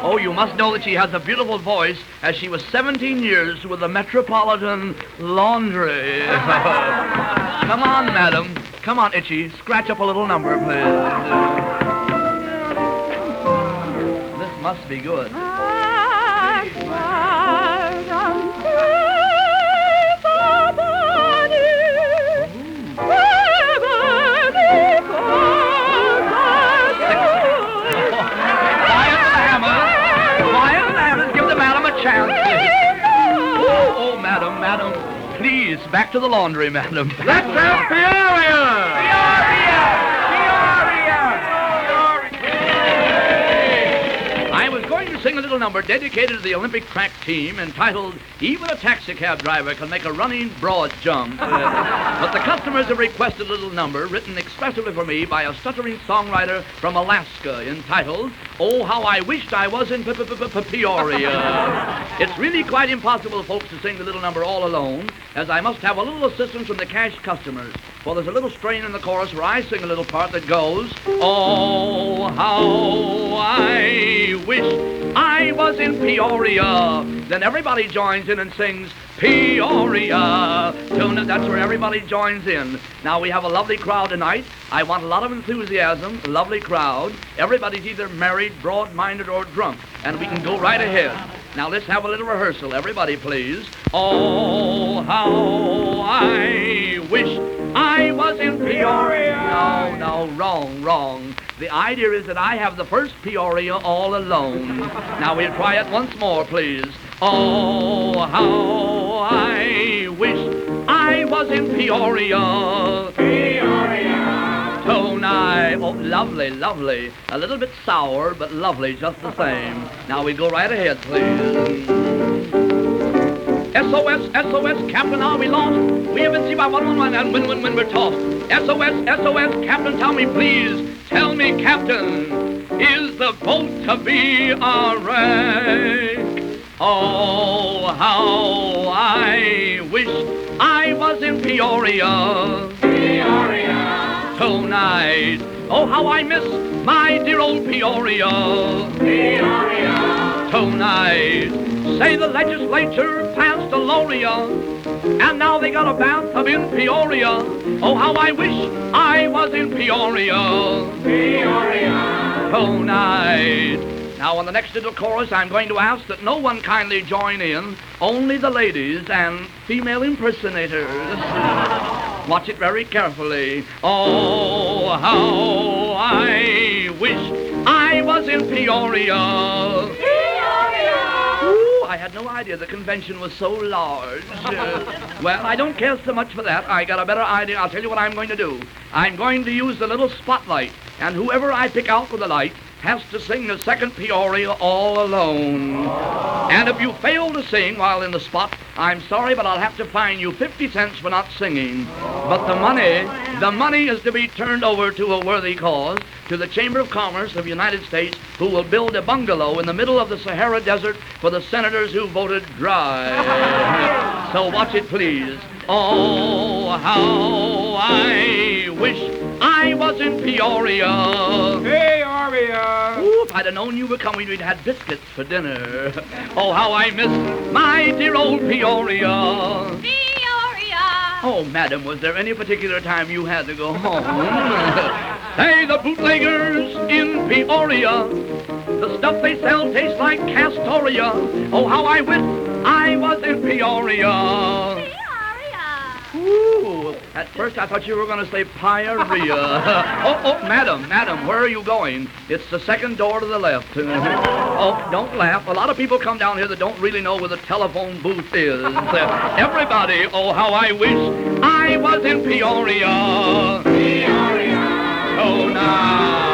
Oh, you must know that she has a beautiful voice, as she was 17 years with the Metropolitan Laundry. Come on, madam. Come on, Itchy. Scratch up a little number, please. This must be good. back to the laundry, madam. Let's have Peoria! I was going to sing a little number dedicated to the Olympic track team entitled Even a Taxi Cab Driver Can Make a Running Broad Jump. But the customers have requested a little number written expressively for me by a stuttering songwriter from Alaska entitled Oh, How I Wished I Was in Peoria. It's really quite impossible, folks, to sing the little number all alone, as I must have a little assistance from the cash customers. For there's a little strain in the chorus where I sing a little part that goes, Oh, how I wish I was in Peoria. Then everybody joins in and sings Peoria. That's where everybody joins in. Now we have a lovely crowd tonight. I want a lot of enthusiasm, a lovely crowd. Everybody's either married, broad-minded, or drunk. And we can go right ahead. Now let's have a little rehearsal. Everybody, please. Oh, how I wish I was in Peoria. No, wrong. The idea is that I have the first Peoria all alone. Now we'll try it once more, please. Oh, how I wish I was in Peoria. Tonight. Oh, lovely. A little bit sour, but lovely just the same. Now we go right ahead, please. SOS, Captain, are we lost? We haven't seen by 111 and when we're tossed. SOS, Captain, tell me, please. Tell me, Captain, is the boat to be a wreck? Oh, how I wish I was in Peoria. Tonight. Oh, how I miss my dear old Peoria. Tonight. Say the legislature passed a Loria, and now they got a bathtub in Peoria. Oh, how I wish I was in Peoria. Tonight. Now, on the next little chorus, I'm going to ask that no one kindly join in, only the ladies and female impersonators. Watch it very carefully. Oh, how I wish I was in Peoria. Ooh, I had no idea the convention was so large. Well, I don't care so much for that. I got a better idea. I'll tell you what I'm going to do. I'm going to use the little spotlight, and whoever I pick out with the light has to sing the second Peoria all alone. And if you fail to sing while in the spot, I'm sorry, but I'll have to fine you 50 cents for not singing. But the money is to be turned over to a worthy cause, to the Chamber of Commerce of the United States, who will build a bungalow in the middle of the Sahara Desert for the senators who voted dry. So watch it, please. Oh, how I wish I was in Peoria. Ooh, if I'd have known you were coming, we'd had biscuits for dinner. Oh, how I miss my dear old Peoria. Oh, madam, was there any particular time you had to go home? Say, the bootleggers in Peoria, the stuff they sell tastes like Castoria. Oh, how I wish I was in Peoria. Ooh, at first I thought you were going to say pyorrhea. oh, madam, where are you going? It's the second door to the left. Oh, don't laugh. A lot of people come down here that don't really know where the telephone booth is. Everybody, oh, how I wish I was in Peoria. Tonight.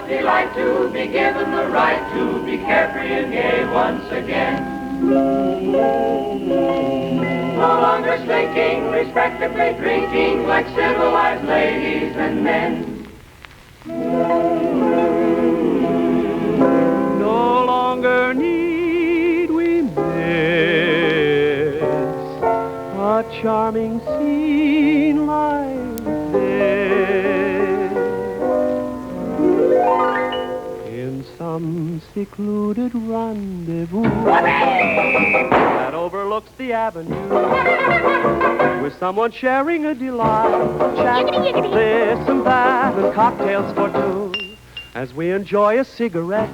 Delight to be given the right to be carefree and gay once again. No longer slinking, respectably drinking like civilized ladies and men. No longer need we miss a charming scene like this. Some secluded rendezvous that overlooks the avenue, with someone sharing a delight, chat, this and that, and cocktails for two, as we enjoy a cigarette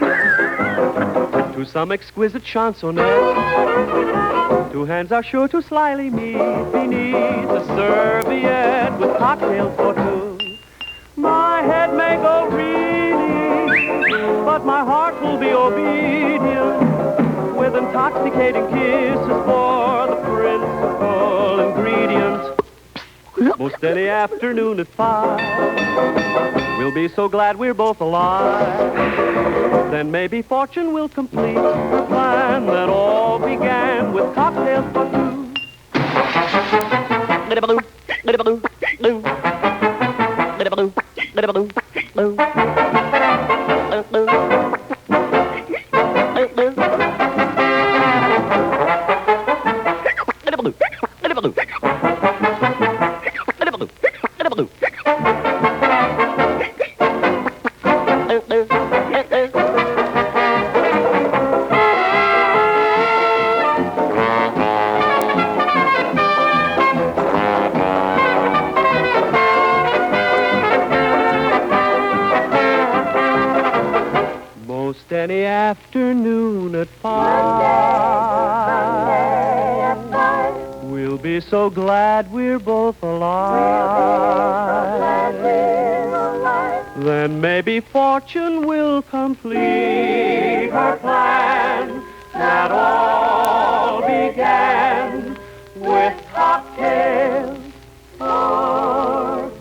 to some exquisite chansonette. Two hands are sure to slyly meet beneath the serviette with cocktails for two. My head may go reeling, but my heart will be obedient, with intoxicating kisses for the principal ingredient. Most any afternoon at 5, we'll be so glad we're both alive. Then maybe fortune will complete the plan that all began with cocktails for two. Most any afternoon at 5, we'll be so glad we're both alive. Then maybe fortune will complete her plan that all began with cocktails for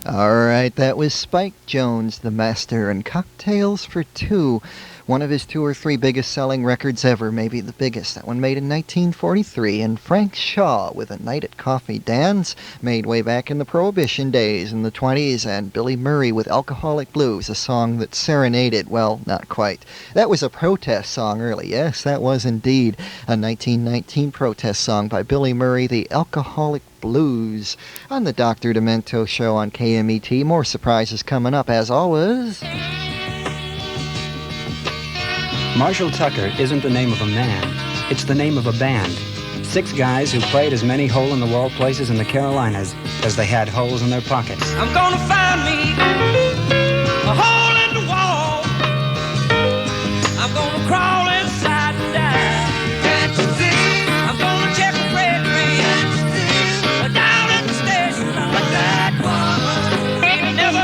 All right, that was Spike Jones, the master, and Cocktails for Two, one of his 2 or 3 biggest selling records ever, maybe the biggest. That one made in 1943, and Frank Shaw with A Night at Coffee Dan's, made way back in the Prohibition days in the 20s, and Billy Murray with Alcoholic Blues, a song that serenaded, well, not quite. That was a protest song early, yes, that was indeed a 1919 protest song by Billy Murray, the Alcoholic Blues. On the Dr. Demento Show on KMET, more surprises coming up as always. Marshall Tucker isn't the name of a man, it's the name of a band. 6 guys who played as many hole-in-the-wall places in the Carolinas as they had holes in their pockets. I'm gonna find me a hole in the wall. I'm gonna crawl inside and die. Can't you see? I'm gonna check a freight train down at the station. But that one ain't never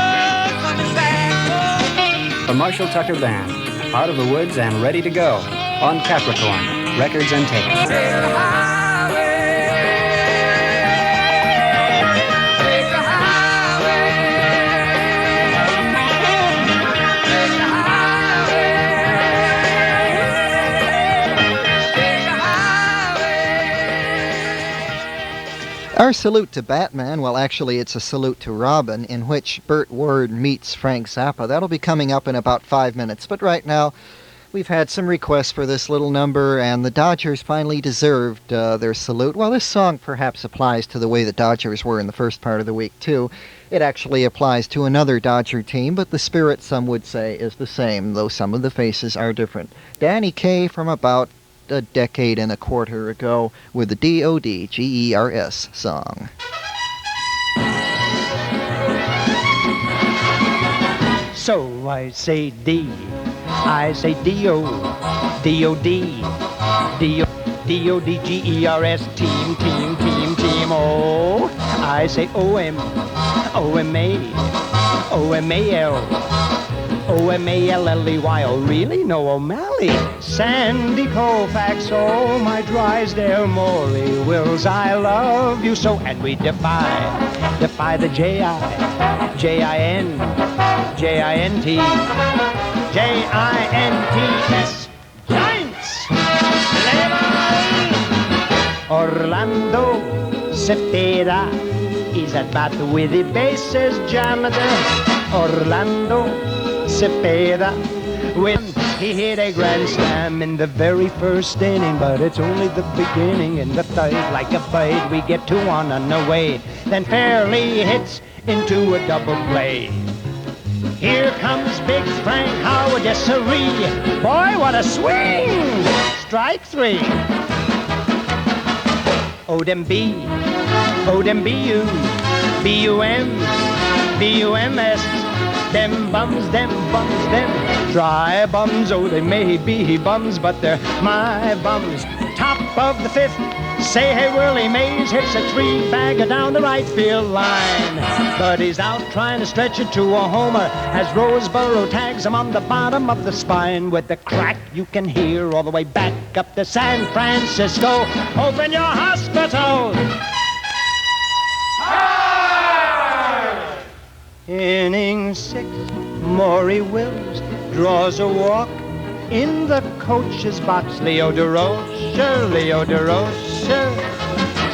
coming back. The Marshall Tucker Band, out of the woods and ready to go on Capricorn Records and Tapes. Our salute to Batman, well actually it's a salute to Robin, in which Burt Ward meets Frank Zappa. That'll be coming up in about 5 minutes, but right now we've had some requests for this little number, and the Dodgers finally deserved their salute. Well, this song perhaps applies to the way the Dodgers were in the first part of the week, too. It actually applies to another Dodger team, but the spirit, some would say, is the same, though some of the faces are different. Danny Kaye from about a decade and a quarter ago with the D-O-D-G-E-R-S song. So I say D, I say D-O, D-O-D, D-O-D-G-E-R-S, team, team, team, team, oh. I say O-M, O-M-A, O-M-A-L, O-M-A-L-L-E-Y, oh really? No O'Malley. Sandy Koufax, oh my dries there, Maury Wills, I love you so. And we defy the J-I, J-I-N, J-I-N-T, J-I-N-T-S, Giants! Orlando Cepeda is at bat with the bases jammed. Orlando Cepeda, when he hit a grand slam in the very first inning, but it's only the beginning. In the third, like a bird, we get 2 on the way, then fairly hits into a double play. Here comes Big Frank Howard, yes sirree. Boy, what a swing! Strike 3. Oh, them B, oh, them B-U, B-U-M, B-U-M-S. Them bums, them dry bums. Oh, they may be bums, but they're my bums. Top of the fifth, say hey Willie Mays hits a three-bagger down the right field line. But he's out trying to stretch it to a homer as Roseboro tags him on the bottom of the spine. With the crack you can hear all the way back up to San Francisco. Open your hospitals! Inning 6, Maury Wills draws a walk in the coach's box. Leo DeRocher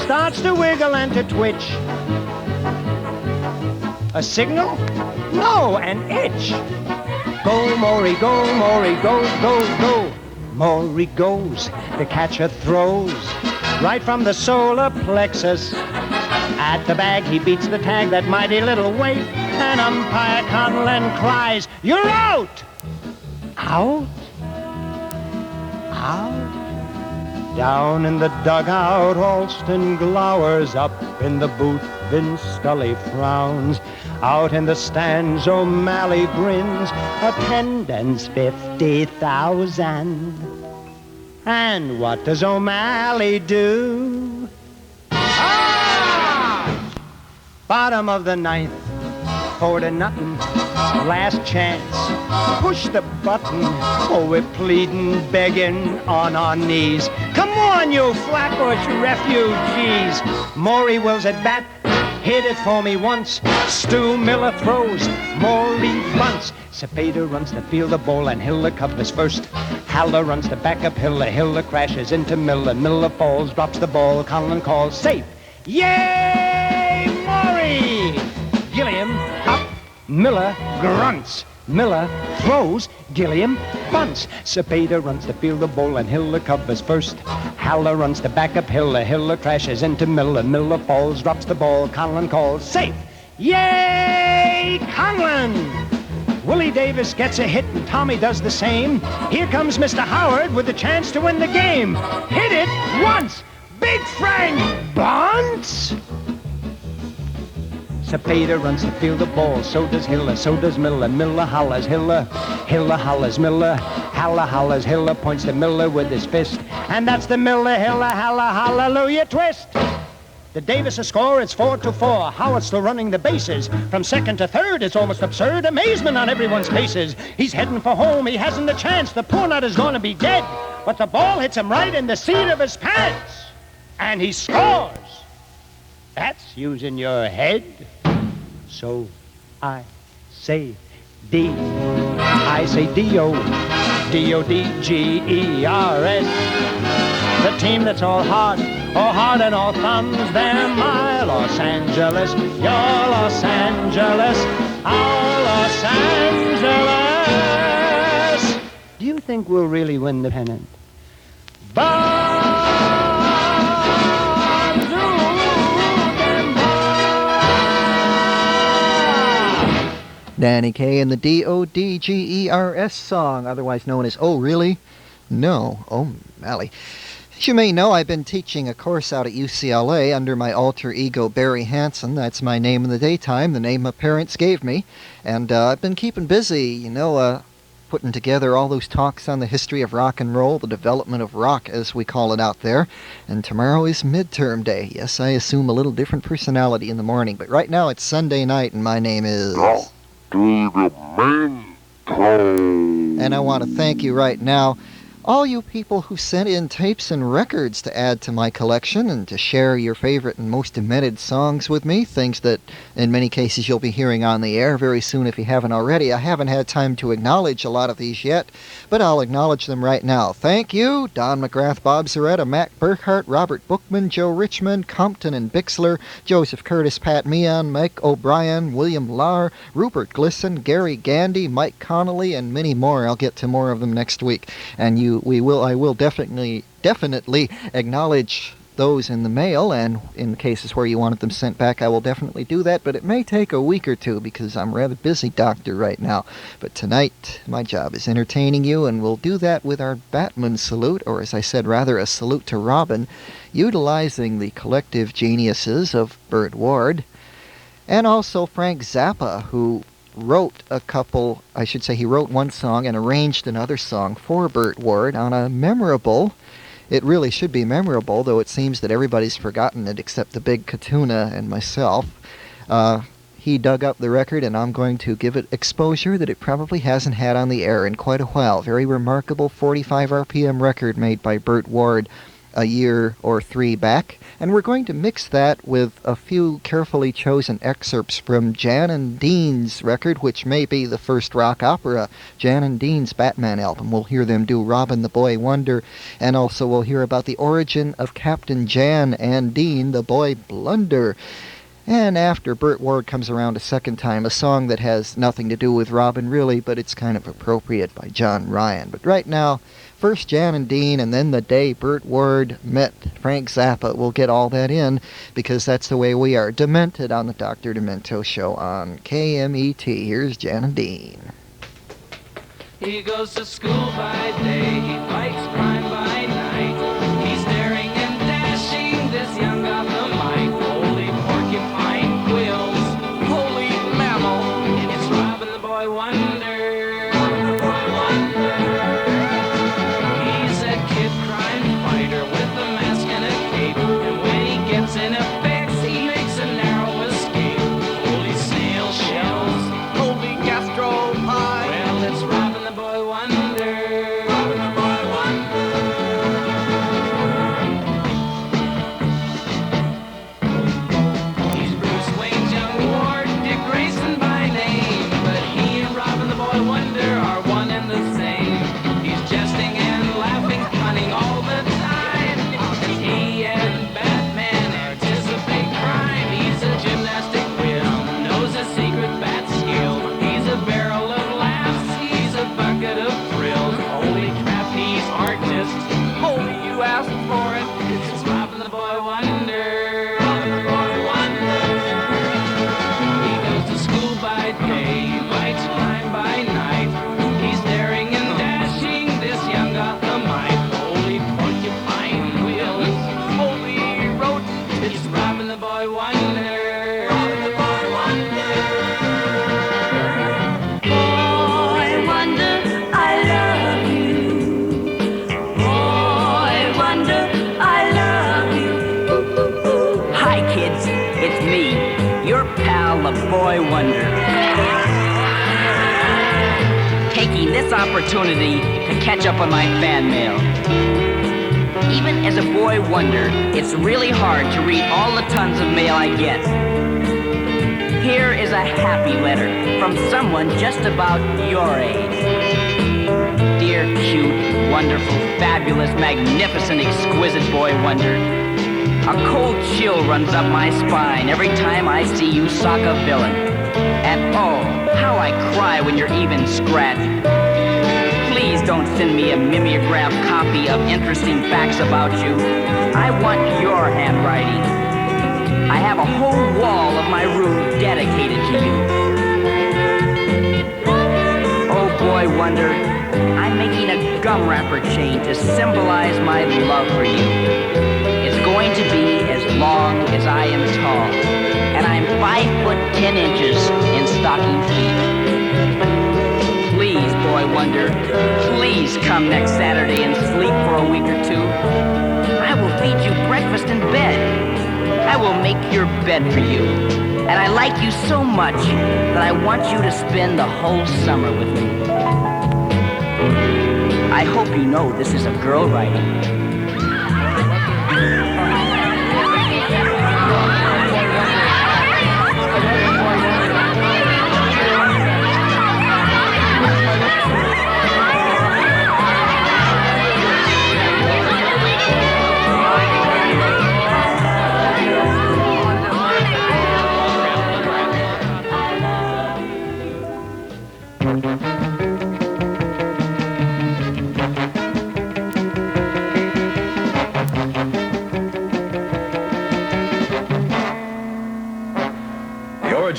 starts to wiggle and to twitch. A signal? No, an itch. Go, Maury, go, Maury, go, go, go. Maury goes, the catcher throws right from the solar plexus. At the bag, he beats the tag that mighty little weight, and umpire Conlon cries, "You're out!" Out? Out? Down in the dugout, Alston glowers. Up in the booth, Vin Scully frowns. Out in the stands, O'Malley grins. Attendance 50,000. And what does O'Malley do? Bottom of the ninth, 4-0, last chance. Push the button, oh, we're pleading, begging on our knees. Come on, you Flatbush refugees. Maury Wills at bat, hit it for me once. Stu Miller throws, Maury bunts. Cepeda runs to field the ball and Hiller covers first. Haller runs to back up Hiller. Hiller crashes into Miller. Miller falls, drops the ball. Conlon calls safe. Yay, Maury! Gilliam up. Miller grunts. Miller throws. Gilliam bunts. Cepeda runs to field the ball and Hiller covers first. Haller runs to back up Hiller. Hiller crashes into Miller. Miller falls, drops the ball. Conlon calls safe. Yay, Conlon! Willie Davis gets a hit and Tommy does the same. Here comes Mr. Howard with the chance to win the game. Hit it once. Big Frank bunts. Cepeda runs to field the ball. So does Hiller. So does Miller. Miller hollers Hiller. Hiller hollers Miller. Haller hollers Hiller. Points to Miller with his fist. And that's the Miller, Hiller, Haller, hallelujah twist. The Davis score, it's 4-4. Howard's still running the bases. From second to third, it's almost absurd. Amazement on everyone's faces. He's heading for home. He hasn't a chance. The poor nut is going to be dead. But the ball hits him right in the seat of his pants. And he scores. That's using your head. So I say D. I say D-O. D-O-D-G-E-R-S. The team that's all heart and all thumbs, they're my Los Angeles, your Los Angeles, our Los Angeles. Do you think we'll really win the pennant? Danny Kaye and the D-O-D-G-E-R-S song, otherwise known as Oh Really? No, O'Malley. As you may know, I've been teaching a course out at UCLA under my alter ego Barry Hansen. That's my name in the daytime, the name my parents gave me. And I've been keeping busy, putting together all those talks on the history of rock and roll, the development of rock, as we call it out there. And tomorrow is midterm day. Yes, I assume a little different personality in the morning, but right now it's Sunday night, and my name is... Demento. And I want to thank you right now, all you people who sent in tapes and records to add to my collection and to share your favorite and most demented songs with me, things that in many cases you'll be hearing on the air very soon if you haven't already. I haven't had time to acknowledge a lot of these yet, but I'll acknowledge them right now. Thank you, Don McGrath, Bob Zaretta, Mac Burkhart, Robert Bookman, Joe Richmond, Compton and Bixler, Joseph Curtis, Pat Meehan, Mike O'Brien, William Lahr, Rupert Glisson, Gary Gandy, Mike Connolly, and many more. I'll get to more of them next week. And I will definitely acknowledge those in the mail, and in cases where you wanted them sent back, I will definitely do that, but it may take a week or two because I'm rather busy, Doctor, right now. But tonight, my job is entertaining you, and we'll do that with our Batman salute, or as I said, rather a salute to Robin, utilizing the collective geniuses of Burt Ward, and also Frank Zappa, who wrote he wrote one song and arranged another song for Burt Ward on a memorable, it really should be memorable, though it seems that everybody's forgotten it except the Big Katuna and myself. He dug up the record, and I'm going to give it exposure that it probably hasn't had on the air in quite a while. Very remarkable 45 RPM record made by Burt Ward a year or 3 back. And we're going to mix that with a few carefully chosen excerpts from Jan and Dean's record, which may be the first rock opera, Jan and Dean's Batman album. We'll hear them do Robin the Boy Wonder, and also we'll hear about the origin of Captain Jan and Dean, the Boy Blunder. And after Burt Ward comes around a second time, a song that has nothing to do with Robin really, but it's kind of appropriate, by John Ryan. But right now, first Jan and Dean, and then the day Burt Ward met Frank Zappa. We'll get all that in, because that's the way we are. Demented on the Dr. Demento Show on KMET. Here's Jan and Dean. He goes to school by day, he fights crime by night. He's daring and dashing, this young Gothamite. Holy porcupine quills, holy mammal, it's Robin the Boy Wonder. Robin the Boy Wonder. He's a kid crime fighter with a mask and a cape, and when he gets in a fix, he makes a narrow escape. Holy snail shells, holy gastropod, well, it's Robin the Boy Wonder. Robin the Boy Wonder. He's Bruce Wayne's young ward, Dick Grayson by name, but he and Robin the Boy Wonder are one and the same. He's jesting and laughing, cunning all the time. He and Batman anticipate crime. He's a gymnastic whiz, knows a secret bat skill. He's a barrel of laughs, he's a bucket of thrills. Holy trapeze artist, holy you asked for it. It's Robin the Boy Wonder. Robin the Boy Wonder. He goes to school by day, he fights crime by night. He's daring and dashing, this young Gothamite. Holy porcupine wheels, holy road, it's Robin the Boy Wonder. Robin the Boy Wonder. Boy Wonder, I love you. Boy Wonder, I love you. Hi, kids. It's me, your pal, the Boy Wonder. Taking this opportunity to catch up on my fan mail. Even as a Boy Wonder, it's really hard to read all the tons of mail I get. Here is a happy letter from someone just about your age. Dear, cute, wonderful, fabulous, magnificent, exquisite Boy Wonder. A cold chill runs up my spine every time I see you sock a villain. And oh, how I cry when you're even scratched. Please don't send me a mimeograph copy of interesting facts about you. I want your handwriting. I have a whole wall of my room dedicated to you. Oh, Boy Wonder, I'm making a gum wrapper chain to symbolize my love for you. It's going to be as long as I am tall, and I'm 5'10" in stocking feet. Please, Boy Wonder, please come next Saturday and sleep for a week or two. I will feed you breakfast in bed. I will make your bed for you. And I like you so much that I want you to spend the whole summer with me. I hope you know this is a girl writing.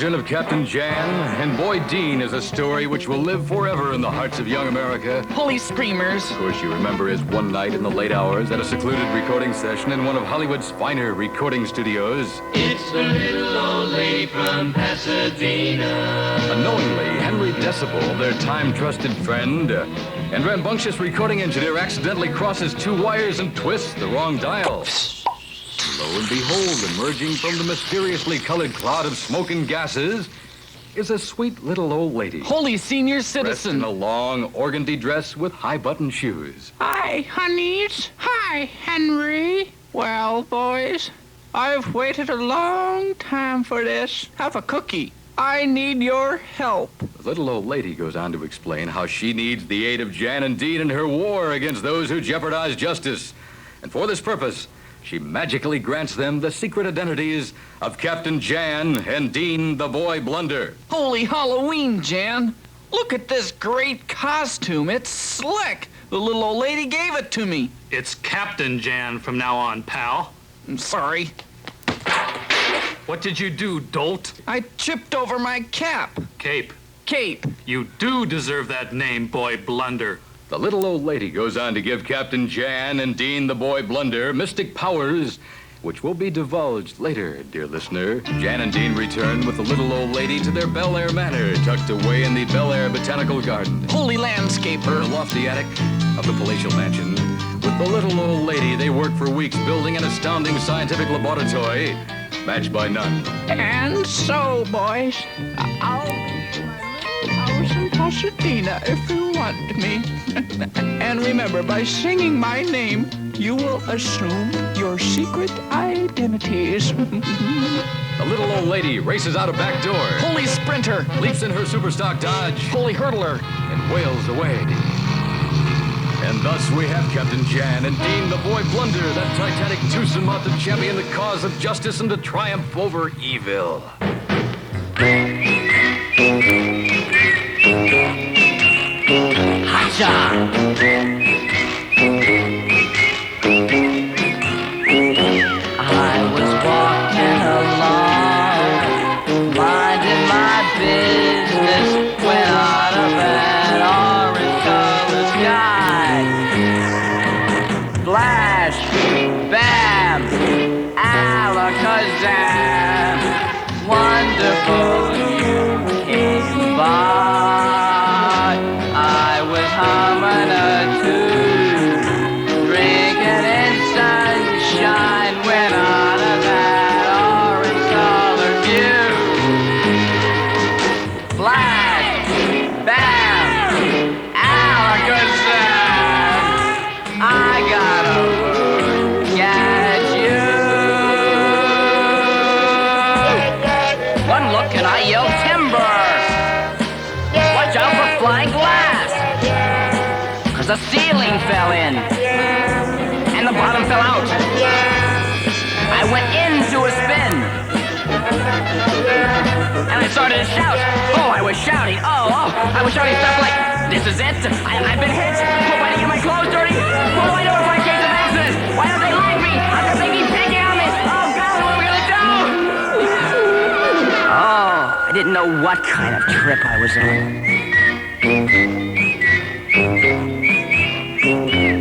version of Captain Jan, and Boy Dean is a story which will live forever in the hearts of young America. Holy screamers. Of course, you remember his one night in the late hours at a secluded recording session in one of Hollywood's finer recording studios. It's the little old lady from Pasadena. Unknowingly, Henry Decibel, their time-trusted friend, and rambunctious recording engineer accidentally crosses two wires and twists the wrong dial. Lo and behold, emerging from the mysteriously colored cloud of smoke and gases is a sweet little old lady. Holy senior Dressed citizen. in a long organdy dress with high-button shoes. Hi, honeys. Hi, Henry. Well, boys, I've waited a long time for this. Have a cookie. I need your help. The little old lady goes on to explain how she needs the aid of Jan and Dean in her war against those who jeopardize justice. And for this purpose, she magically grants them the secret identities of Captain Jan and Dean the Boy Blunder. Holy Halloween, Jan. Look at this great costume. It's slick. The little old lady gave it to me. It's Captain Jan from now on, pal. I'm sorry. What did you do, dolt? I tripped over my cap. Cape. Cape. You do deserve that name, Boy Blunder. The little old lady goes on to give Captain Jan and Dean the Boy Blunder mystic powers, which will be divulged later, dear listener. Jan and Dean return with the little old lady to their Bel Air manor, tucked away in the Bel Air Botanical Garden. Holy landscaper. In the lofty attic of the palatial mansion. With the little old lady, they work for weeks building an astounding scientific laboratory, matched by none. And so, boys, I'll be my little house in Pasadena if you want me. And remember, by singing my name, you will assume your secret identities. The little old lady races out a back door. Holy sprinter. Leaps in her superstock Dodge. Holy hurdler. And wails away. And thus we have Captain Jan and Dean the Boy Blunder, that titanic twosome out to champion the cause of justice and to triumph over evil. I was walking along, minding my business, when out of an orange-colored sky, flash, bam, alakazam, wonderful you came by. I was humming a tune, drinking in sunshine, when out of that orange-colored view, flash, bam, alakazam, I gotta look at you. One look and I yelled timber. Watch out for flying glass, 'cause the ceiling fell in and the bottom fell out. I went into a spin and I started to shout. Oh, I was shouting. Oh, I was shouting stuff like, this is it. I've been hit. Hope I didn't get my clothes dirty. What do I do if I case of accident? Why don't they like me? How come they keep picking on me? Oh, God, what are we gonna do? Oh, I didn't know what kind of trip I was on.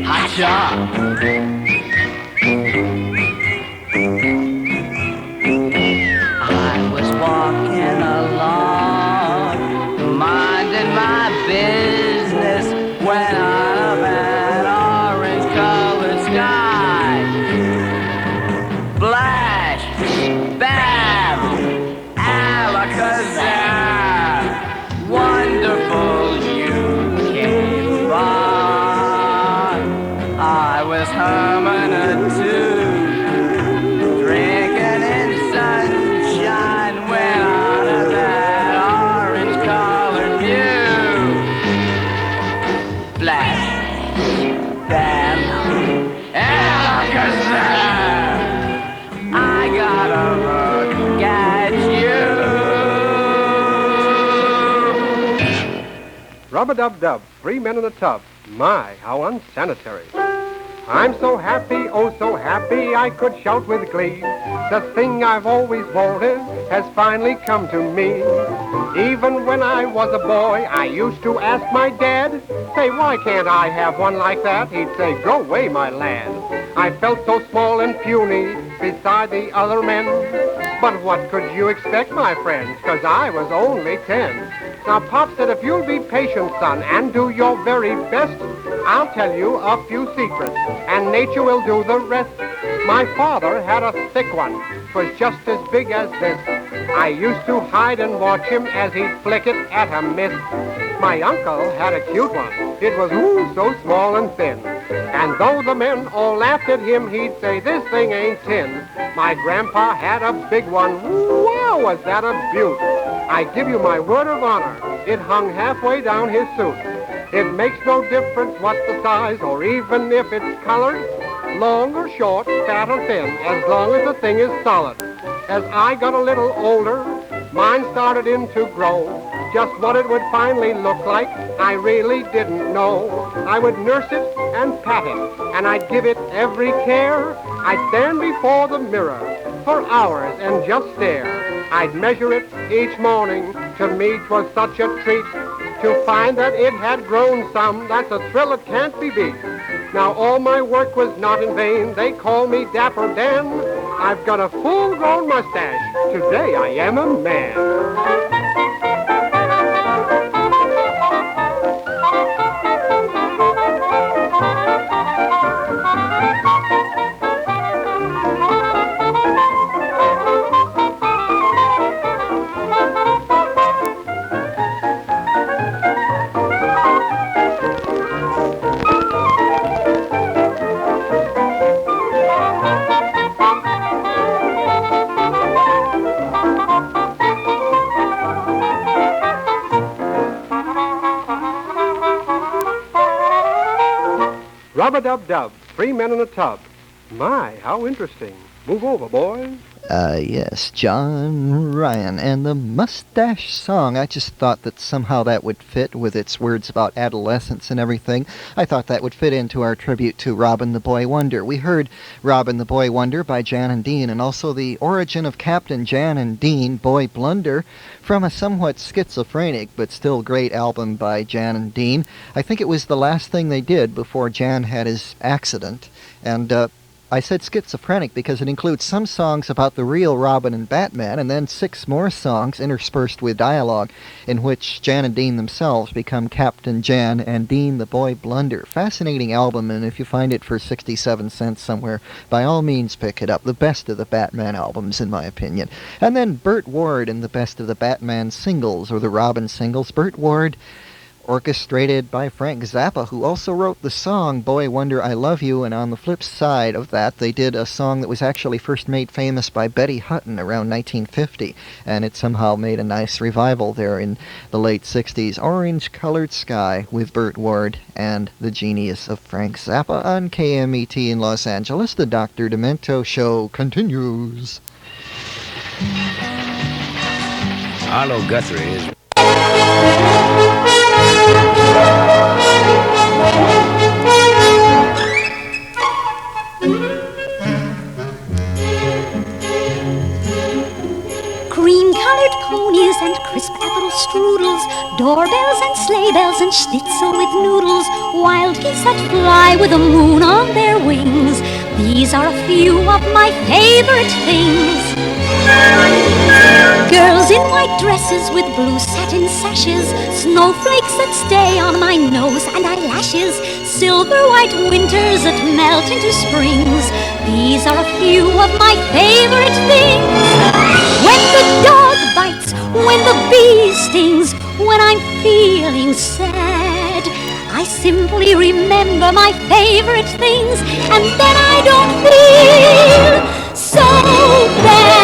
Hot job. I was walking along, minding my business, when out of an orange-colored sky, flash, bam, alakazam, wonderful you came by. I was humming a tune, drinking in sunshine, when out of that orange-colored view, flash, bam, alakazam, I gotta look at you. Rub-a-dub-dub, 3 men in a tub. My, how unsanitary. I'm so happy, oh so happy, I could shout with glee. The thing I've always wanted has finally come to me. Even when I was a boy, I used to ask my dad, say, why can't I have one like that? He'd say, go away, my lad. I felt so small and puny beside the other men. But what could you expect, my friends, 'cause I was only 10. Now, Pop said, if you'll be patient, son, and do your very best, I'll tell you a few secrets, and nature will do the rest. My father had a thick one, 'twas just as big as this. I used to hide and watch him as he'd flick it at a miss. My uncle had a cute one, it was, ooh, so small and thin. And though the men all laughed at him, he'd say, this thing ain't tin. My grandpa had a big one, wow, was that a beaut. I give you my word of honor, it hung halfway down his suit. It makes no difference what the size, or even if it's colored, long or short, fat or thin, as long as the thing is solid. As I got a little older, mine started in to grow. Just what it would finally look like, I really didn't know. I would nurse it and pat it, and I'd give it every care. I'd stand before the mirror for hours and just stare. I'd measure it each morning. To me 'twas such a treat to find that it had grown some. That's a thrill that can't be beat. Now all my work was not in vain. They call me Dapper Dan. I've got a full-grown mustache. Today I am a man. Rub-a-dub-dub, 3 men in a tub. My, how interesting. Move over, boys. Yes, John Ryan and the Mustache Song. I just thought that somehow that would fit with its words about adolescence and everything. I thought that would fit into our tribute to Robin the Boy Wonder. We heard Robin the Boy Wonder by Jan and Dean, and also the origin of Captain Jan and Dean, Boy Blunder, from a somewhat schizophrenic but still great album by Jan and Dean. I think it was the last thing they did before Jan had his accident, and I said schizophrenic because it includes some songs about the real Robin and Batman, and then 6 more songs interspersed with dialogue in which Jan and Dean themselves become Captain Jan and Dean the Boy Blunder. Fascinating album, and if you find it for 67 cents somewhere, by all means pick it up. The best of the Batman albums, in my opinion. And then Burt Ward in the best of the Batman singles, or the Robin singles. Burt Ward, orchestrated by Frank Zappa, who also wrote the song Boy Wonder I Love You, and on the flip side of that they did a song that was actually first made famous by Betty Hutton around 1950, and it somehow made a nice revival there in the late 60s. Orange Colored Sky with Burt Ward and the genius of Frank Zappa on KMET in Los Angeles. The Dr. Demento Show continues. Arlo Guthrie is... Cream-colored ponies and crisp apple strudels, doorbells and sleigh bells and schnitzel with noodles, wild geese that fly with the moon on their wings. These are a few of my favorite things. Girls in white dresses with blue satin sashes, snowflakes that stay on my nose and eyelashes, silver white winters that melt into springs. These are a few of my favorite things. When the dog bites, when the bee stings, when I'm feeling sad, I simply remember my favorite things, and then I don't feel so bad.